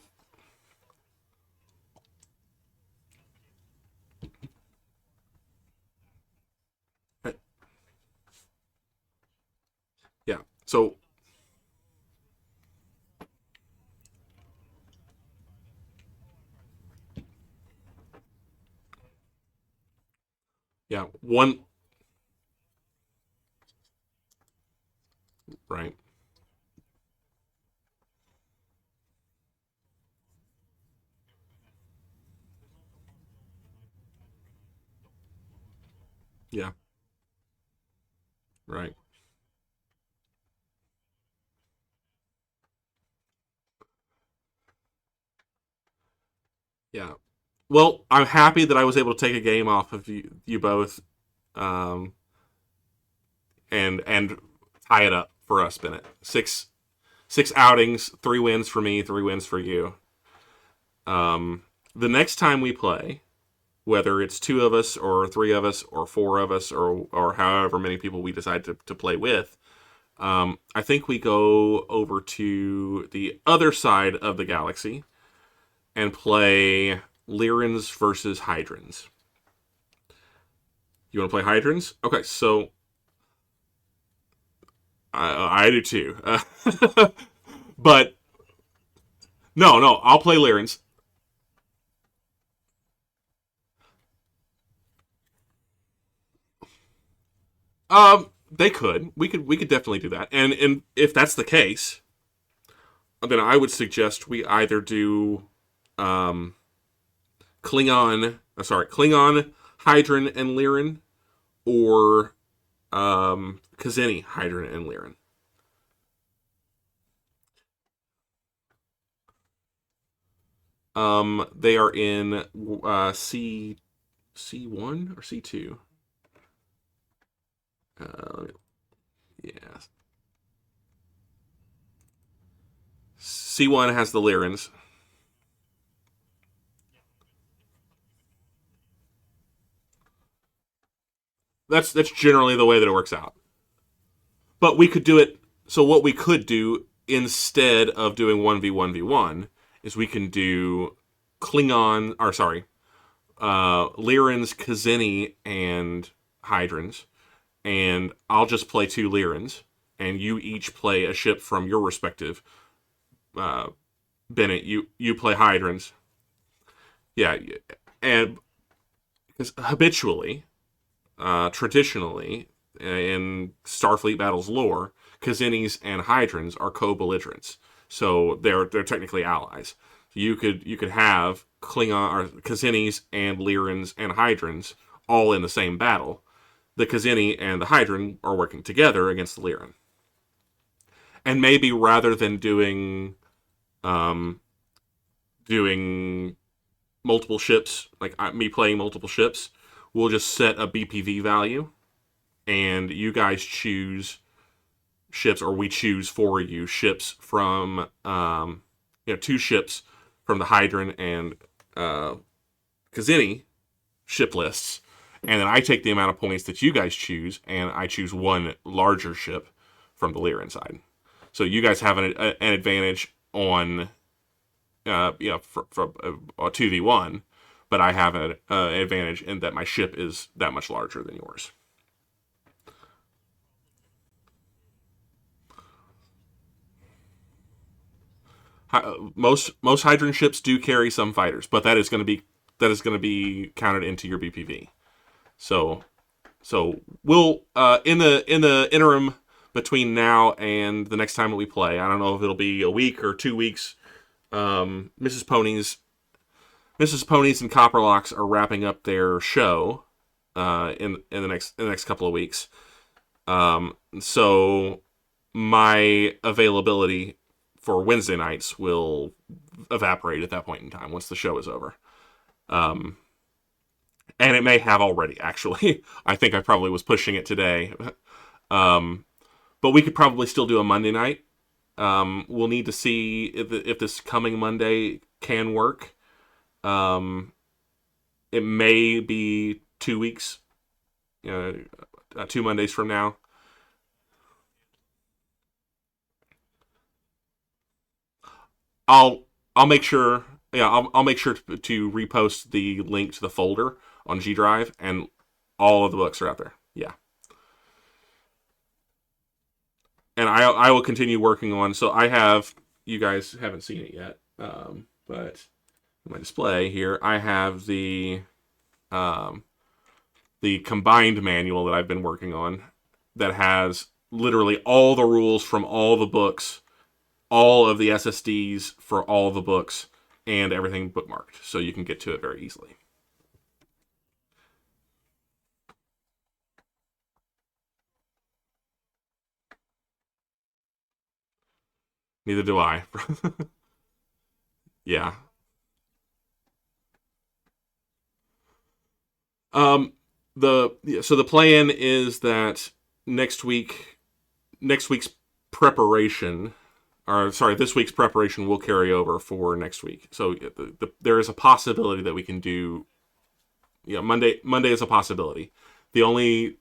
yeah. So yeah, one right. Yeah, right. Yeah. Well, I'm happy that I was able to take a game off of you both, um, and tie it up for us, Bennett. Six outings, 3 wins for me, 3 wins for you. The next time we play, whether it's two of us or three of us or four of us or however many people we decide to play with. I think we go over to the other side of the galaxy and play Lyrans versus Hydrans. You want to play Hydrans? Okay, so I do too. But no, I'll play Lyrans. They could. We could definitely do that. And if that's the case, then I would suggest we either do um, Klingon, Hydran, and Lyran, or Kazeni, Hydran, and Lyran. They are in C1 or C2. Yeah, C1 has the Lyrans. That's generally the way that it works out. But we could do it. So what we could do instead of doing 1v1v1 is we can do Klingon, or sorry, Lyrans, Kazeni, and Hydrans, and I'll just play two Lyrans, and you each play a ship from your respective. Uh, Bennett, you play Hydrans, yeah, and because habitually, traditionally, in Starfleet battles lore, Kazenis and Hydrans are co-belligerents, so they're technically allies. You could have Klingon or Kazenis and Lyrans and Hydrans all in the same battle. The Kazeni and the Hydran are working together against the Lyran. And maybe rather than um, doing multiple ships, like me playing multiple ships, we'll just set a BPV value, and you guys choose ships, or we choose for you ships from, two ships from the Hydran and Kazeni ship lists, and then I take the amount of points that you guys choose, and I choose one larger ship from the Lyran side. So you guys have an advantage on, for 2v1, but I have an advantage in that my ship is that much larger than yours. Most Hydran ships do carry some fighters, but that is going to be counted into your BPV. So we'll in the interim between now and the next time that we play. I don't know if it'll be a week or 2 weeks. Mrs. Ponies and Copperlocks are wrapping up their show in the next couple of weeks. So my availability for Wednesday nights will evaporate at that point in time once the show is over. Um, and it may have already, actually. I think I probably was pushing it today. Um, but we could probably still do a Monday night. We'll need to see if this coming Monday can work. Um, it may be 2 weeks, 2 Mondays from now. I'll I'll make sure. Yeah, I'll make sure to repost the link to the folder on G Drive, and all of the books are out there. Yeah, and I will continue working on. So I have, you guys haven't seen it yet, but my display here I have um, the combined manual that I've been working on that has literally all the rules from all the books, all of the SSDs for all the books, and everything bookmarked, so you can get to it very easily. Neither do I. Yeah. Um. So the plan is that next week, next week's preparation, or sorry, this week's preparation will carry over for next week. So there is a possibility that we can do Yeah, Monday is a possibility. The only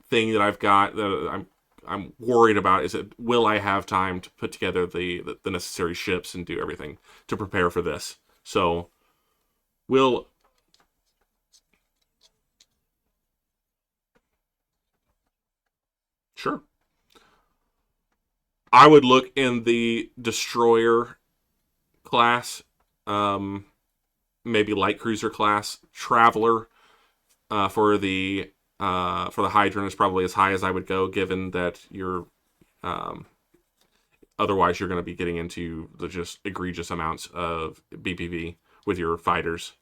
thing that I've got that I'm worried about is that will I have time to put together the necessary ships and do everything to prepare for this. So we'll sure. I would look in the destroyer class, um, maybe light cruiser class. Traveler for the Hydron is probably as high as I would go, given that you're um, otherwise you're going to be getting into the just egregious amounts of BPV with your fighters.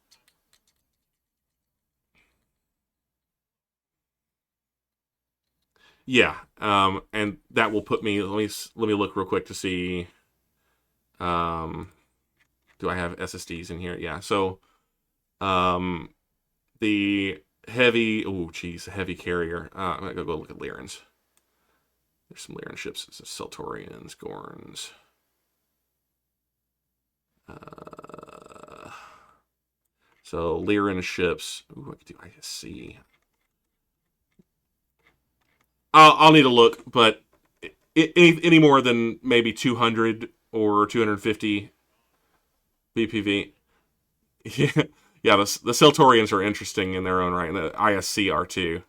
Yeah, and that will put me. Let me look real quick to see. Um, do I have SSDs in here? Yeah. So um, the heavy. Oh, geez, heavy carrier. I'm gonna go look at Lyran's. There's some Lyran ships. Celtorians, Gorns. Uh, so Lyran ships. Ooh, I could do ISC. I'll need to look, but any more than maybe 200 or 250 BPV. Yeah, yeah. The Celtorians are interesting in their own right, and the ISC are too.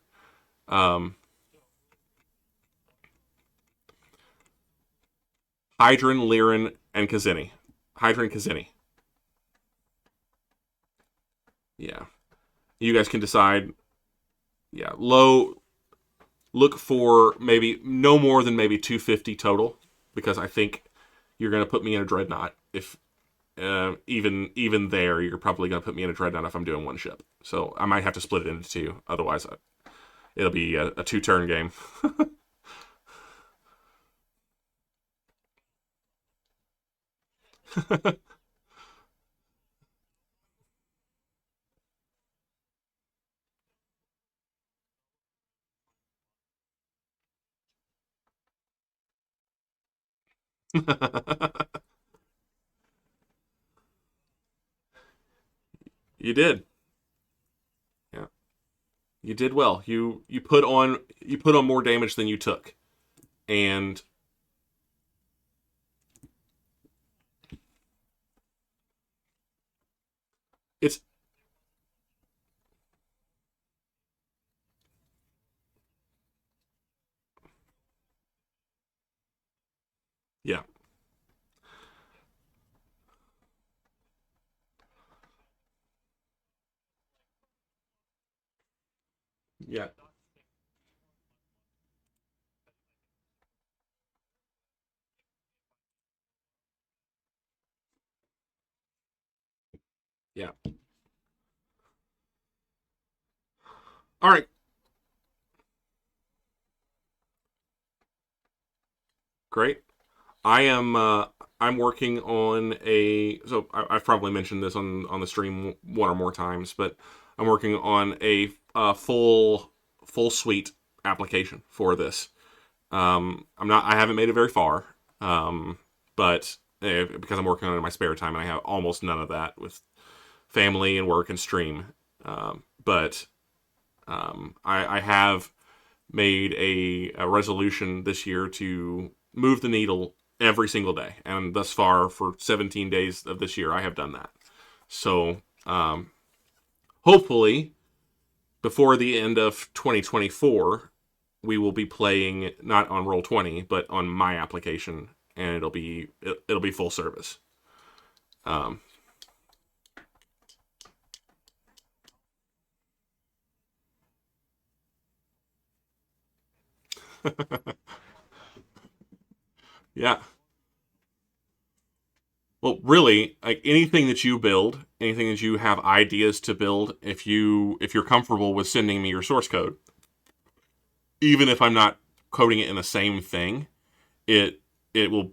Um, Hydron, Lyran, and Kazini. Hydron, Kazini. Yeah, you guys can decide. Yeah, low. Look for maybe no more than maybe 250 total, because I think you're going to put me in a dreadnought. If even there, you're probably going to put me in a dreadnought if I'm doing one ship. So I might have to split it into two. Otherwise, it'll be a 2-turn game. You did. Yeah, you did well. You put on more damage than you took, and it's yeah, yeah, yeah. All right, great. I am I'm working on a I've probably mentioned this on the stream one or more times, but I'm working on a full suite application for this. I haven't made it very far, but because I'm working on it in my spare time and I have almost none of that with family and work and stream. But I have made a resolution this year to move the needle every single day, and thus far for 17 days of this year, I have done that. So hopefully, before the end of 2024, we will be playing not on Roll20, but on my application, and it'll be full service. Um, yeah. Well, really, like anything that you build, anything that you have ideas to build, if you're comfortable with sending me your source code, even if I'm not coding it in the same thing, it it will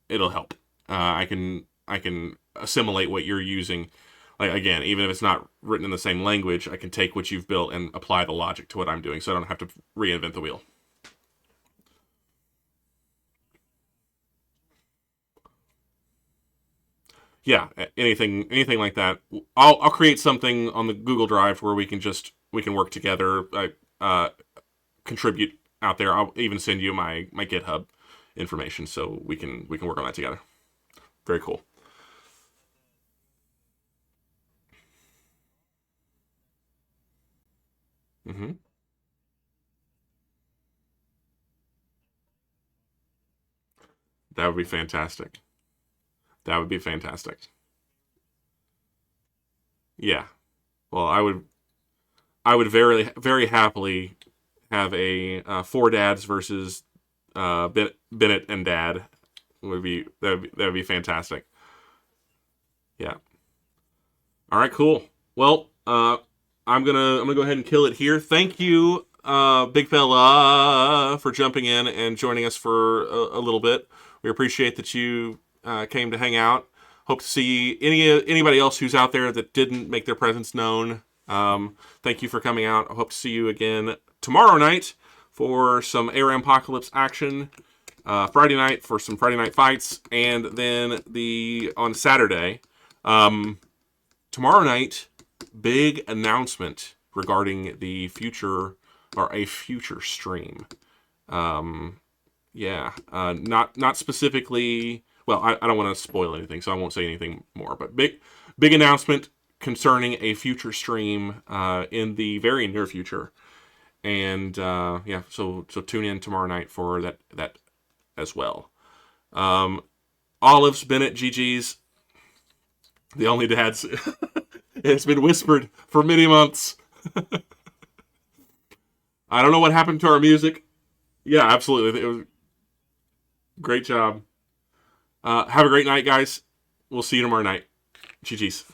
it'll help. I can assimilate what you're using. Like again, even if it's not written in the same language, I can take what you've built and apply the logic to what I'm doing, so I don't have to reinvent the wheel. yeah, anything like that. I'll create something on the Google Drive where we can work together. Contribute out there. I'll even send you my GitHub information so we can work on that together. Very cool. Hmm. That would be fantastic. That would be fantastic. Yeah. Well, I would very happily have a four dads versus Bennett and Dad. That would be fantastic. Yeah. All right. Cool. Well, I'm gonna go ahead and kill it here. Thank you, big fella, for jumping in and joining us for a little bit. We appreciate that you came to hang out. Hope to see anybody else who's out there that didn't make their presence known. Thank you for coming out. I hope to see you again tomorrow night for some ARAM Apocalypse action. Friday night for some Friday night fights, and then the on Saturday. Tomorrow night, big announcement regarding the future or a future stream. Um, yeah, not specifically. Well, I don't want to spoil anything, so I won't say anything more. But big announcement concerning a future stream in the very near future. And yeah, so tune in tomorrow night for that as well. Um, Olives, Bennett, GG's, the only dads. It's been whispered for many months. I don't know what happened to our music. Yeah, absolutely. It was a great job. Have a great night, guys. We'll see you tomorrow night. GG's.